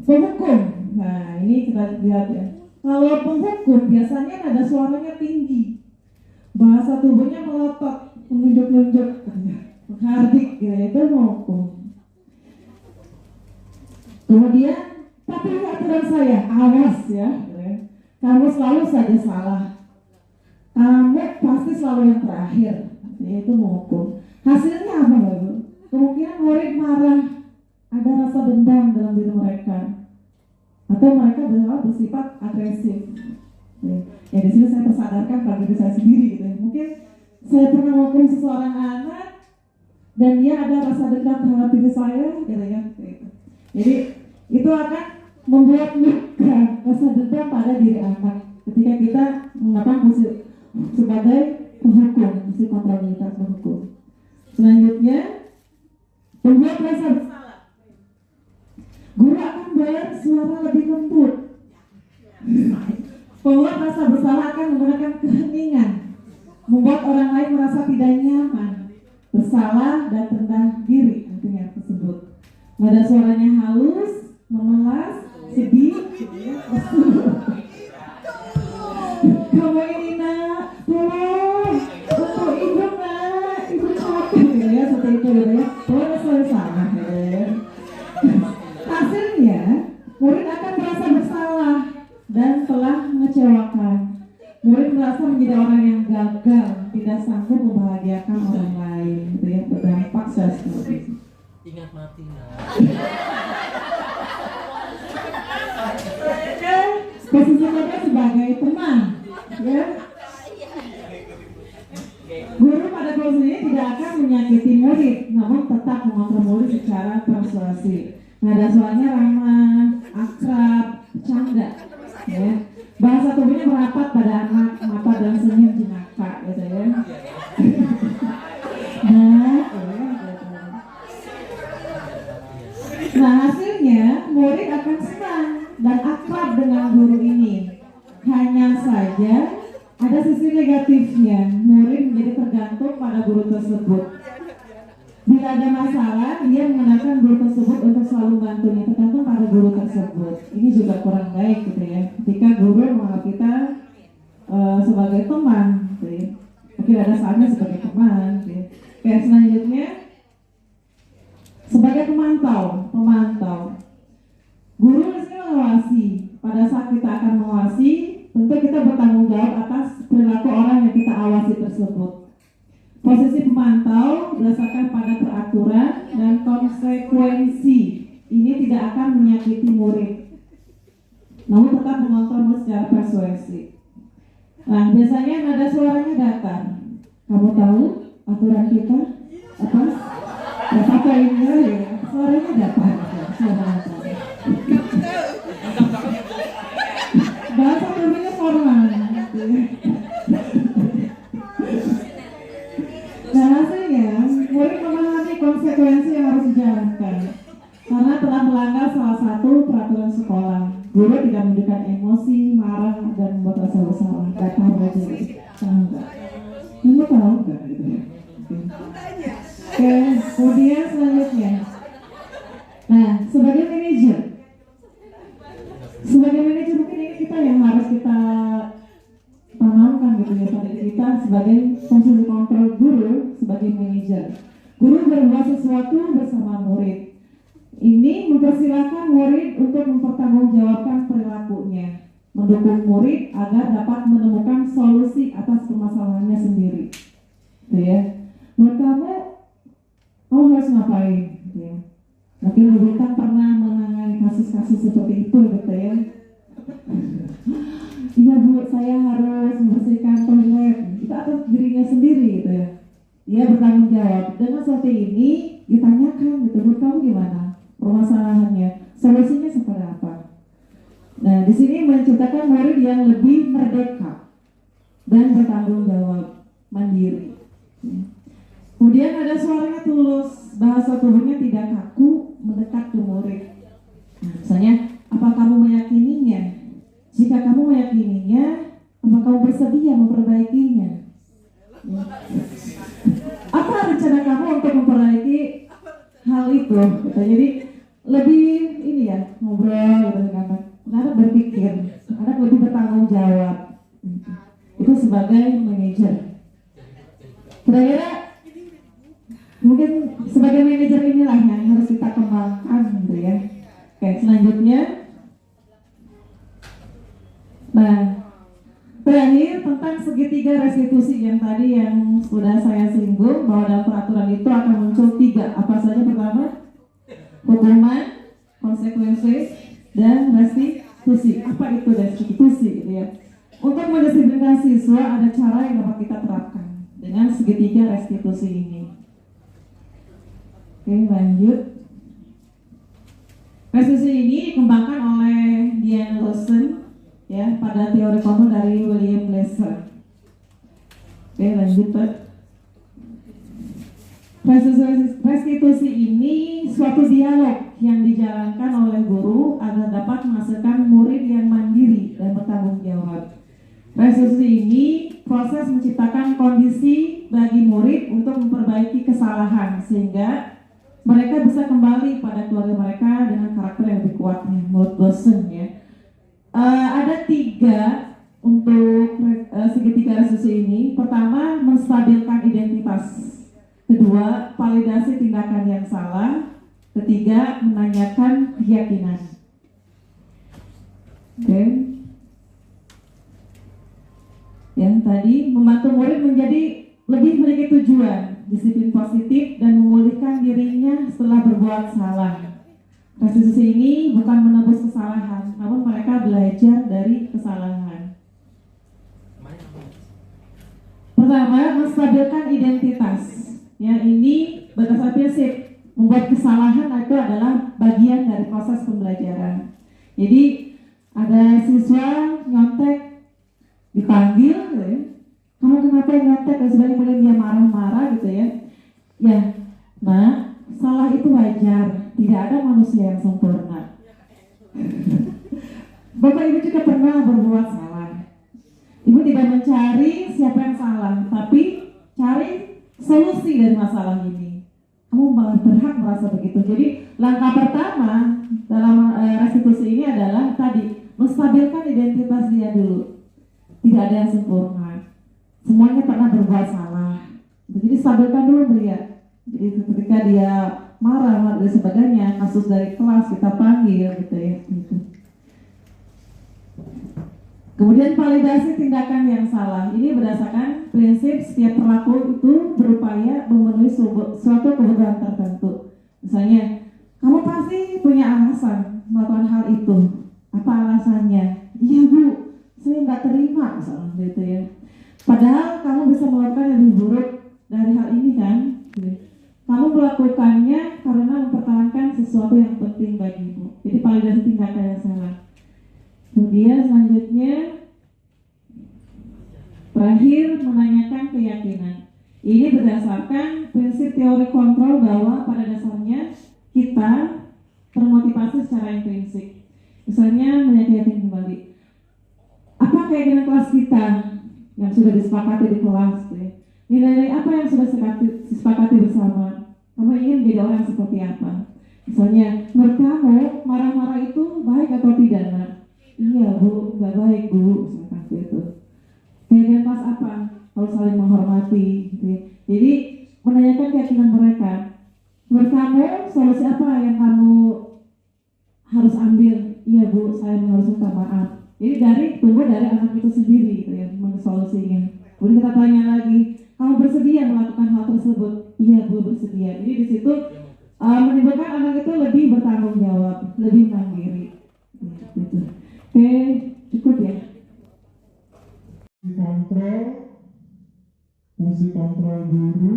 penghukum. Nah, ini kita lihat ya. Kalau penghukum biasanya ada suaranya tinggi, bahasa tubuhnya melotot, menunjuk-nunjuk, menghardik, gitu, itu penghukum. Kemudian, tapi aturan saya, awas ya, kamu selalu saja salah, kamu pasti selalu yang terakhir, itu menghukum. Hasilnya apa Bapak? Kemungkinan murid marah, ada rasa dendam dalam diri mereka, atau mereka bersifat agresif. Ya di sini saya tersadarkan pada diri saya sendiri gitu. Mungkin saya pernah menghukum seseorang anak dan dia ada rasa dendam terhadap diri saya, gitu ya. Jadi itu akan membuat luka rasa dendam pada diri anak ketika kita mengatakan fungsi sebagai penghukum, fungsi kontrolitas penghukum. Selanjutnya, membuat rasa bersalah. Guru akan bayar suara lebih lembut Membuat rasa bersalah akan menggunakan keheningan, membuat orang lain merasa tidak nyaman, bersalah dan rendah diri artinya tersebut. Nada suaranya halus, memelas, sedih, kamu ini nak, tolong untuk ibu nak, ibu capek ya, seperti itu ya. Tolong selesai ya. Hasilnya, murid akan merasa bersalah dan telah mengecewakan. Murid merasa menjadi orang yang gagal, tidak sanggup membahagiakan orang lain, itu ya, berdampak seperti itu. Ingat mati nak. Posisi mereka sebagai teman, ya. Guru pada posisi ini tidak akan menyakiti murid, namun tetap mengontrol murid secara persuasif. Nada suaranya ramah, akrab, bercanda, ya. Bahasa tubuhnya merapat pada anak, mata dan senyum jenaka, gitu ya. Nah, hasilnya murid akan senang dan akrab dengan guru ini. Hanya saja ada sisi negatifnya, murid menjadi tergantung pada guru tersebut. Bila ada masalah, dia menggunakan guru tersebut untuk selalu bantunya, tergantung pada guru tersebut. Ini juga kurang baik gitu ya. Ketika guru menganggap kita sebagai teman, gitu ya. Mungkin ada saatnya sebagai teman. Gitu ya. Oke, selanjutnya sebagai pemantau. Guru di sini mengawasi. Pada saat kita akan mengawasi, tentu kita bertanggung jawab atas perilaku orang yang kita awasi tersebut. Posisi pemantau berdasarkan pada peraturan dan konsekuensi. Ini tidak akan menyakiti murid, namun tetap mengontrol secara persuasif. Nah, biasanya nada suaranya datar. Kamu tahu aturan kita apa? Apa ini ya? Suaranya datar. Bahasa tubuhnya formal. Nah, hasilnya murid memahami konsekuensi yang harus dijalankan karena telah melanggar salah satu peraturan sekolah. Guru tidak menunjukkan emosi, marah, dan membuat rasa bersalah. Gak tahu aja gitu. Enggak. Kamu tahu enggak gitu ya? Oke, kemudian selanjutnya. Nah, sebagai manajer mungkin ini kita yang harus kita tanamkan gitu ya pada kita sebagai posisi kontrol guru sebagai manajer. Guru berbuat sesuatu bersama murid. Ini mempersilahkan murid untuk mempertanggungjawabkan perilakunya, mendukung murid agar dapat menemukan solusi atas permasalahannya sendiri. Gitu ya. Menurut kamu harus ngapain? Gitu ya. Mungkin ibu kan pernah menangani kasus-kasus seperti itu, gitu ya. Iya bu, saya harus membersihkan toilet. Itu atas dirinya sendiri, gitu ya. Dia bertanggung jawab. Dengan seperti ini ditanyakan, gitu, menurut kamu gimana permasalahannya? Solusinya seperti apa? Nah, di sini menciptakan murid yang lebih merdeka dan bertanggung jawab, mandiri. Kemudian ada suaranya tulus, bahasa tubuhnya tidak kaku, mendekat ke murid. Nah, misalnya, apa kamu meyakininya? Jika kamu meyakininya, apa kamu bersedia memperbaikinya? Ya. Apa rencana kamu untuk memperbaiki hal itu? Gitu. Jadi lebih ini ya ngobrol gitu kan. Anak berpikir, anak lebih bertanggung jawab. Itu sebagai manajer. Kira-kira mungkin sebagai manajer inilah yang harus kita kembangkan gitu ya. Oke, selanjutnya. Nah, terakhir tentang segitiga restitusi yang tadi yang sudah saya singgung bahwa dalam peraturan itu akan muncul 3. Apa saja? Pertama, hukuman, konsekuensi, dan restitusi. Apa itu restitusi gitu ya? Untuk mendisiplinkan siswa ada cara yang dapat kita terapkan dengan segitiga restitusi ini. Oke, lanjut. Restitusi ini dikembangkan oleh Diane Lawson ya pada teori kontrol dari William Glasser. Oke, lanjut Pak. Restitusi ini suatu dialog yang dijalankan oleh guru agar dapat menghasilkan murid yang mandiri dan bertanggung jawab. Restitusi ini proses menciptakan kondisi bagi murid untuk memperbaiki kesalahan sehingga mereka bisa kembali pada keluarga mereka dengan karakter yang lebih kuat menurut dosen ya. Ada 3 untuk segitiga restitusi ini. Pertama, menstabilkan identitas. Kedua, validasi tindakan yang salah. Ketiga, menanyakan keyakinan. Oke. Yang tadi membantu murid menjadi lebih memiliki tujuan, disiplin positif dan memulihkan dirinya setelah berbuat salah. Restitusi ini bukan menebus kesalahan, namun mereka belajar dari kesalahan. Pertama, menstabilkan identitas. Ya, ini berdasarkan prinsip membuat kesalahan itu adalah bagian dari proses pembelajaran. Jadi ada siswa nyontek dipanggil, gitu ya. Kamu kenapa nyontek? Dan sebagainya, kemudian dia marah-marah gitu ya. Ya, nah salah itu wajar. Tidak ada manusia yang sempurna. Bapak Ibu juga pernah berbuat salah. Ibu tidak mencari siapa yang salah, tapi cari solusi dari masalah ini. Kamu berhak merasa begitu. Jadi langkah pertama dalam restitusi ini adalah tadi menstabilkan identitas dia dulu. Tidak ada yang sempurna. Semuanya pernah berbuat salah. Jadi stabilkan dulu dia. Jadi ketika dia marah dan sebagainya, kasus dari kelas kita panggil gitu ya. Gitu. Kemudian validasi tindakan yang salah. Ini berdasarkan prinsip setiap pelaku itu berupaya memenuhi suatu kebutuhan tertentu. Misalnya, kamu pasti punya alasan melakukan hal itu. Apa alasannya? Iya Bu, saya nggak terima misalnya gitu ya. Padahal kamu bisa melakukan yang lebih buruk dari hal ini kan? Kamu melakukannya karena mempertahankan sesuatu yang penting bagimu. Jadi validasi tindakan yang salah. Kemudian selanjutnya terakhir menanyakan keyakinan. Ini berdasarkan prinsip teori kontrol bahwa pada dasarnya kita termotivasi secara intrinsik. Misalnya menyayangi kembali. Apa keyakinan kelas kita yang sudah disepakati di kelas? Nilai-nilai apa yang sudah disepakati bersama? Kamu ingin menjadi orang seperti apa? Misalnya, menurut kamu marah-marah itu baik atau tidak? Nah, iya Bu, nggak baik Bu, seperti itu. Keyakinan kelas apa? Harus saling menghormati. Gitu. Jadi menanyakan keyakinan mereka. Menurut kamu solusi apa yang kamu harus ambil? Iya Bu, saya harus minta maaf. Jadi tunggu dari anak itu sendiri gitu ya, solusinya. Kemudian kita tanya lagi, kamu bersedia melakukan hal tersebut? Iya Bu, bersedia. Jadi di situ menimbulkan anak itu lebih bertanggung jawab, lebih mandiri. Gitu. Oke, cukup ya. Fungsi kontrol guru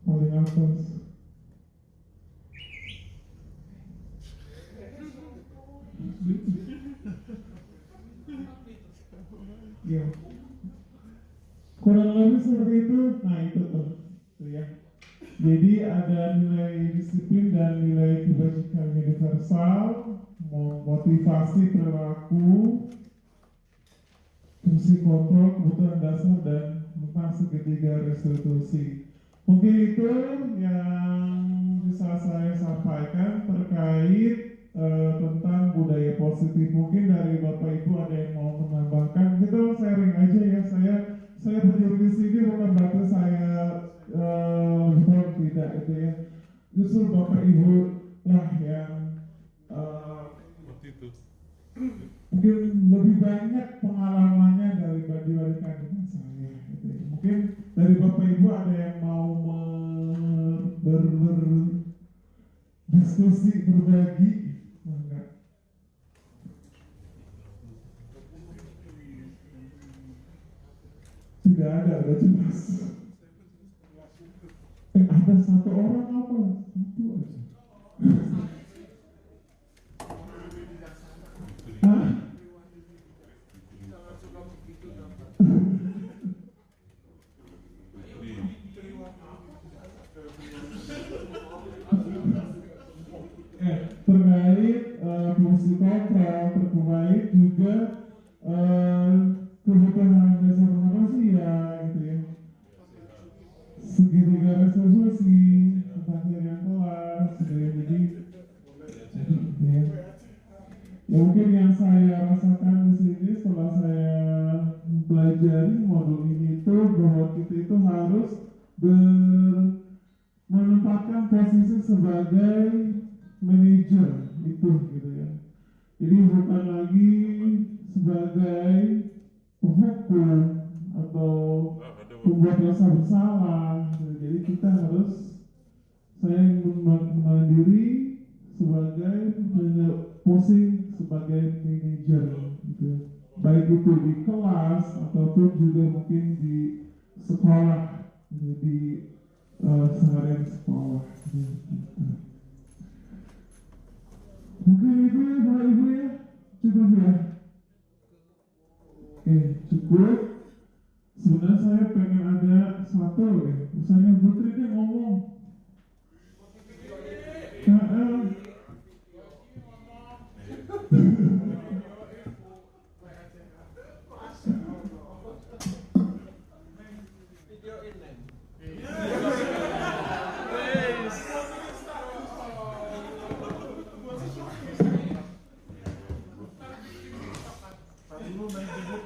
paling atas. Ya, kurang lebih seperti itu. Nah itu tuh ya. Jadi ada nilai disiplin dan nilai kebajikan universal, motivasi perilaku, fungsi kontrol, kebutuhan dasar, dan tentang segitiga restitusi. Mungkin itu yang bisa saya sampaikan terkait tentang budaya positif. Mungkin dari Bapak Ibu ada yang mau menambahkan. Kita sharing aja ya. Saya berdiri di sini bukan berarti saya betul tidak itu ya. Justru Bapak Ibu lah yang mungkin lebih banyak pengalamannya dibandingkan dengan saya. Gitu ya. Mungkin dari Bapak Ibu ada yang mau berdiskusi, berbagi. Tidak ada jelas. Ada satu orang apa? Satu aja. Hah? kontrak terkait juga kebutuhan dasar manusia gitu ya, segitiga resolusi tentang harian kelas gitu ya. Jadi ya, mungkin yang saya rasakan di sini setelah saya belajar modul ini itu bahwa kita itu harus menempatkan posisi sebagai manajer itu gitu ya. Jadi bukan lagi sebagai penghukum atau pembuat dosa bersalah. Jadi kita harus, saya mengenal diri sebagai posisi sebagai manajer gitu. Baik itu di kelas ataupun juga mungkin di sekolah gitu, di seharian sekolah gitu. Mungkin itu ya Bapak Ibu ya, cukup ya. Oke, cukup. Sebenarnya saya pengen ada satu ya, misalnya Putri dia ngomong.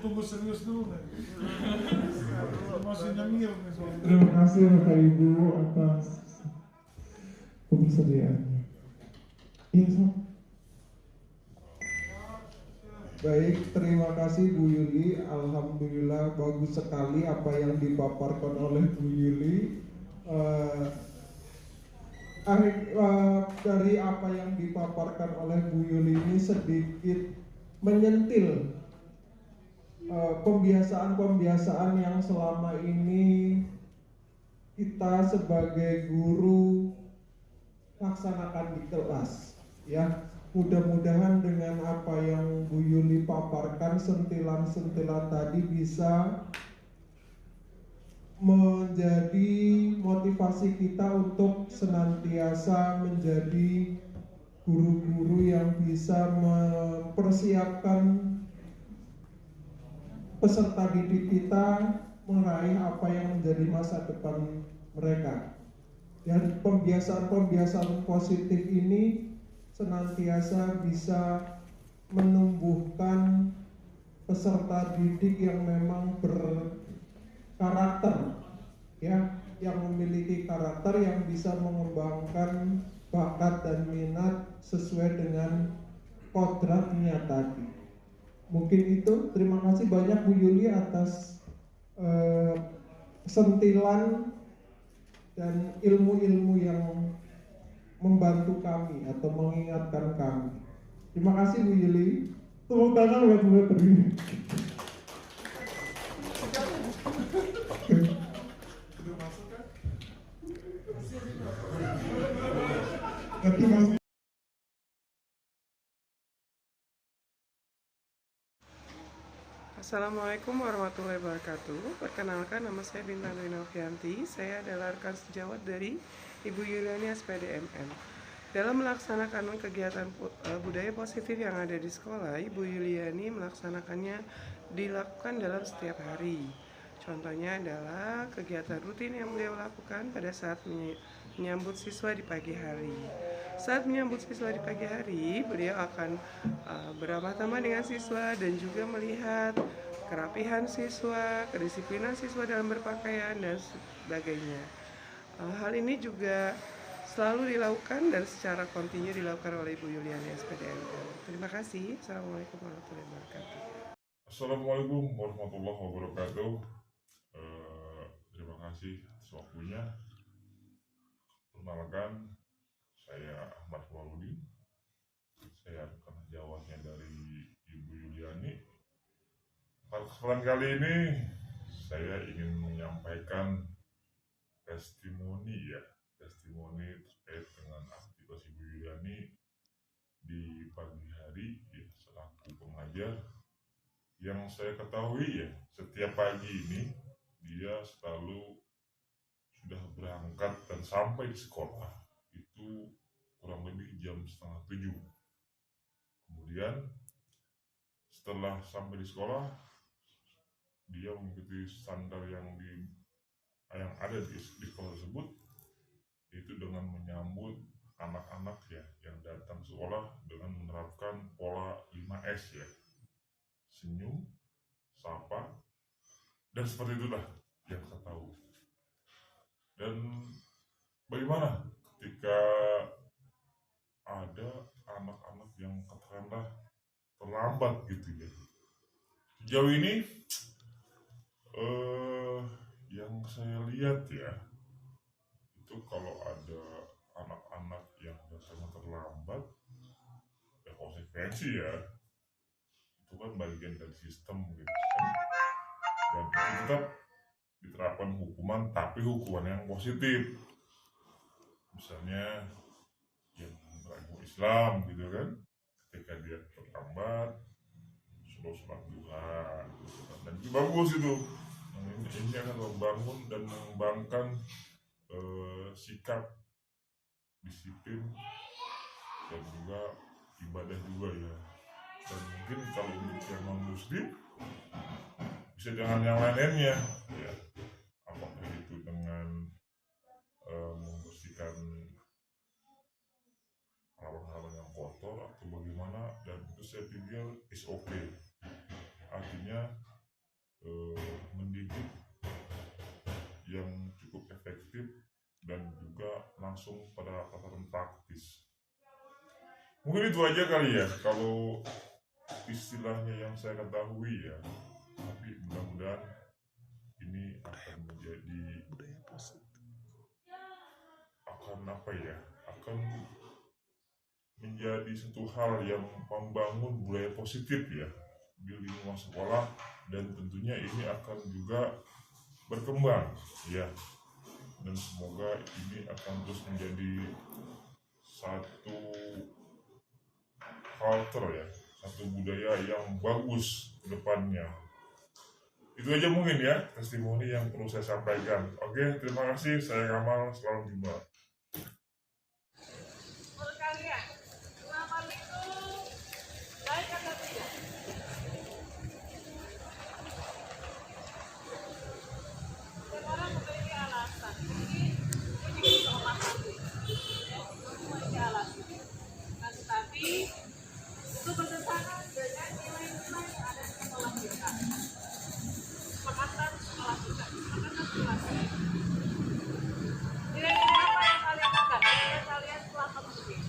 Tunggu serius dulu. Masih nyengir nih soalnya. Terima kasih Bapak Ibu atas kebersediaannya. Iya, Sob. Baik, terima kasih Bu Yuli. Alhamdulillah bagus sekali apa yang dipaparkan oleh Bu Yuli. Dari apa yang dipaparkan oleh Bu Yuli ini sedikit menyentil pembiasaan-pembiasaan yang selama ini kita sebagai guru laksanakan di kelas ya. Mudah-mudahan dengan apa yang Bu Yuli paparkan, sentilan-sentilan tadi bisa menjadi motivasi kita untuk senantiasa menjadi guru-guru yang bisa mempersiapkan peserta didik kita meraih apa yang menjadi masa depan mereka. Dan pembiasaan-pembiasaan positif ini senantiasa bisa menumbuhkan peserta didik yang memang berkarakter ya, yang memiliki karakter yang bisa mengembangkan bakat dan minat sesuai dengan kodratnya tadi. Mungkin itu, terima kasih banyak Bu Yuli atas sentilan dan ilmu-ilmu yang membantu kami atau mengingatkan kami. Terima kasih Bu Yuli. Tepuk tangan buat Bu Putri. Terima kasih. Assalamualaikum warahmatullahi wabarakatuh. Perkenalkan, nama saya Bintang Dwi Novianti. Saya adalah rekan sejawat dari Ibu Yuliani SPDMM. Dalam melaksanakan kegiatan budaya positif yang ada di sekolah, Ibu Yuliani melaksanakannya dilakukan dalam setiap hari. Contohnya adalah kegiatan rutin yang beliau lakukan pada saat menyambut siswa di pagi hari. Saat menyambut siswa di pagi hari, beliau akan beramah-tamah dengan siswa dan juga melihat kerapihan siswa, kedisiplinan siswa dalam berpakaian dan sebagainya. Hal ini juga selalu dilakukan dan secara kontinu dilakukan oleh Ibu Yuliani SPDMM. Terima kasih. Assalamualaikum warahmatullahi wabarakatuh. Assalamualaikum warahmatullahi wabarakatuh. Terima kasih atas waktunya. Perkenalkan, saya Ahmad Waludin. Saya rekan sejawatnya dari Ibu Yuliani. Pada kesempatan kali ini saya ingin menyampaikan testimoni terkait dengan aktivitas Ibu Yuliani di pagi hari ya, selaku pengajar. Yang saya ketahui ya, setiap pagi ini dia selalu sudah berangkat dan sampai di sekolah itu kurang lebih jam 6:30. Kemudian setelah sampai di sekolah, dia mengikuti standar yang ada di sekolah tersebut, yaitu dengan menyambut anak-anak ya yang datang sekolah dengan menerapkan pola 5S ya, senyum, sapa, dan seperti itulah yang saya tahu. Dan bagaimana ketika ada anak-anak yang katakanlah terlambat gitu ya? Sejauh ini yang saya lihat ya, itu kalau ada anak-anak yang datang terlambat, ya konsekuensi ya, itu kan bagian dari sistem gitu kan, dan itu tetap diterapkan hukuman, tapi hukuman yang positif. Misalnya yang beragama Islam gitu kan, ketika dia terlambat suruh sholat duha gitu kan. Dan itu bagus itu. Ini akan membangun dan mengembangkan sikap disiplin dan juga ibadah juga ya. Dan mungkin kalau untuk yang non muslim bisa dengan yang lainnya ya, apakah itu dengan membersihkan halaman-halaman yang kotor atau bagaimana, dan itu saya pikir is okay. Artinya mendidik yang cukup efektif dan juga langsung pada tataran praktis. Mungkin itu aja kali ya kalau istilahnya yang saya ketahui ya, tapi mudah-mudahan ini akan menjadi akan menjadi satu hal yang membangun budaya positif ya di lingkungan sekolah, dan tentunya ini akan juga berkembang ya, dan semoga ini akan terus menjadi satu culture ya, satu budaya yang bagus ke depannya. Itu aja mungkin ya testimoni yang perlu saya sampaikan. Oke, terima kasih. Saya Kamal, selamat jumpa. Menurut kalian, selamat itu baik atau tidak? Setiap orang memiliki alasan. Jadi, ini bisa memahami. Memiliki alasan. Nah, tetapi itu bertentangan dengan nilai-nilai yang ada di sekolah kita. Kesepakatan sekolah kita. Kesepakatan sekolah kita. Nilai-nilai apa yang kalian lakukan? Nilai kalian selama mudik.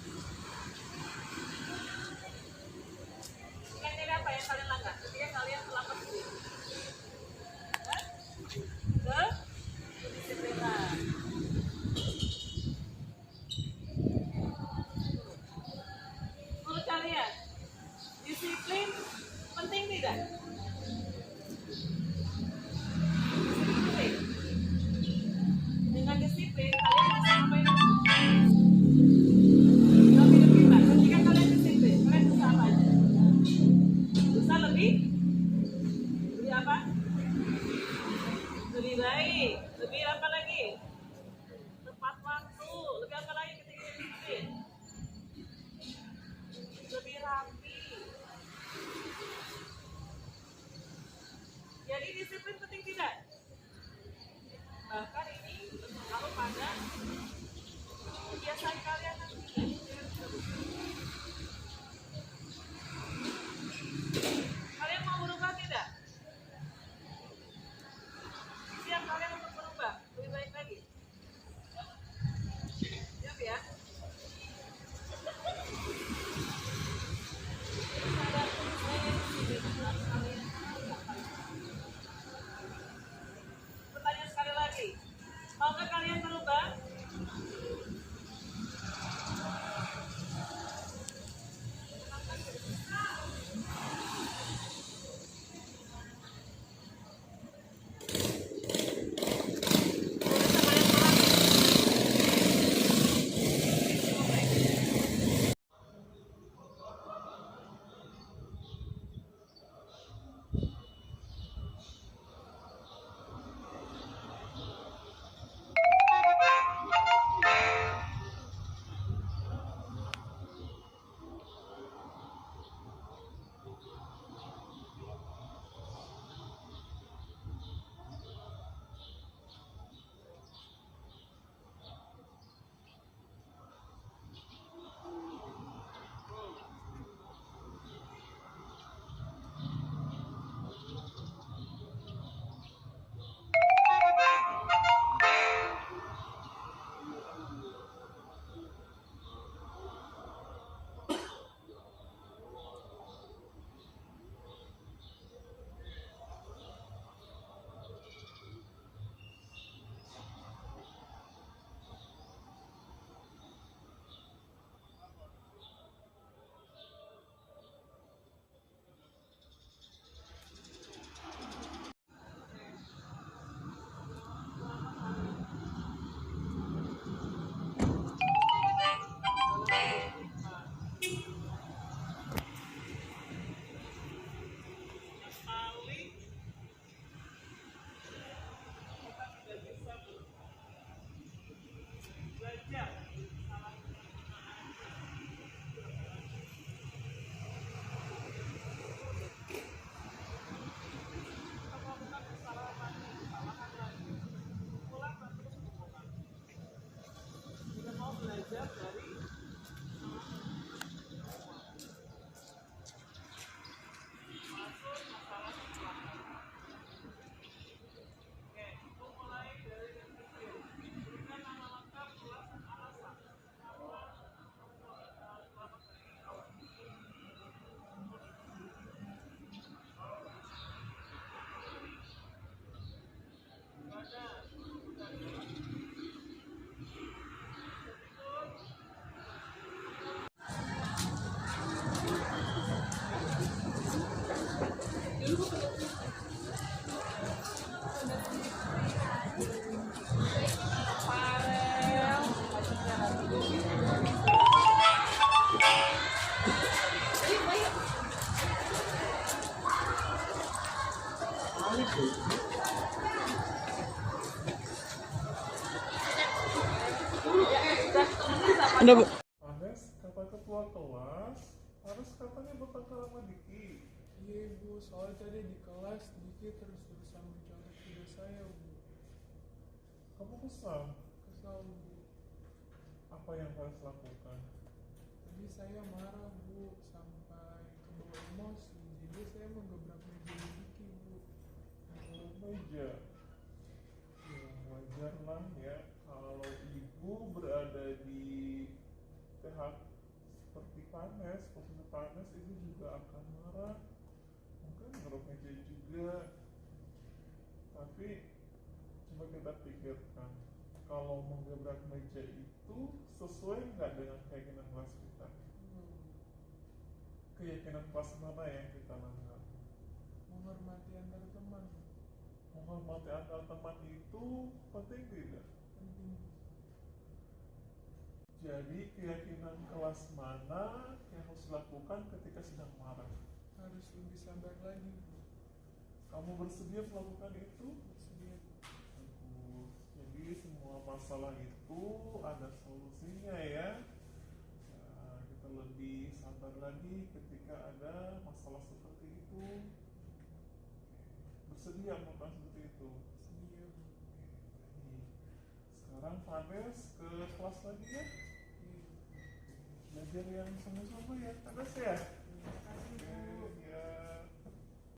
Nilai-nilai apa yang kalian lakukan ketika kalian selama mudik? Kedisiplinan. Menurut kalian, disiplin penting tidak? Disiplin. Dengan disiplin, kalian bisa ngapain? Dalam hidup kita, ketika kalian disiplin, kalian bisa apa aja? Bisa lebih apa? Lebih baik. Lebih apa lagi? Tepat waktu. Lebih apa lagi ketika disiplin? Lebih rapi. Jadi disiplin penting tidak? Bahkan ini berpengaruh pada kebiasaan kalian nanti. Kalian mau berubah tidak? Siap kalian untuk berubah? Lebih baik lagi? Siap ya? Pertanyaan sekali lagi, maukah kalian berubah? belajar dari masuk masalah kecelakaan. Oke, itu mulai dari yang kecil. Berikan nama lengkap, kelas, dan alasan. Anes kata ketua kelas harus katanya bertengkar sama Diki. Iya bu, soalnya tadi di kelas Diki terus berusaha mencontoh video saya bu. Kamu kesal? Kesal bu. Apa yang harus lakukan? Tadi saya marah bu, sampai kebawa emosi. Jadi saya menggebrak meja Diki bu. Meja. Ya wajar lah ya kalau ibu berada di pihak seperti Panes, posisi Panes, ibu juga akan marah, mungkin ngerok meja juga. Tapi coba kita pikirkan, kalau menggebrak meja itu sesuai nggak dengan keyakinan kelas kita? Keyakinan kelas mana yang kita langgar? Menghormati antar teman. Menghormati antar teman itu penting tidak? Penting. Jadi keyakinan kelas mana yang harus dilakukan ketika sedang marah? Harus lebih sabar lagi bu. Kamu bersedia melakukan itu? Bersedia bu. Bagus. Jadi semua masalah itu ada solusinya ya. Nah, kita lebih sabar lagi ketika ada masalah seperti itu. Bersedia melakukan seperti itu? Bersedia bu. Baik. Sekarang Panes ke kelas lagi ya. Belajar yang sama-sama ya, Panes ya. Terima kasih bu. Ya.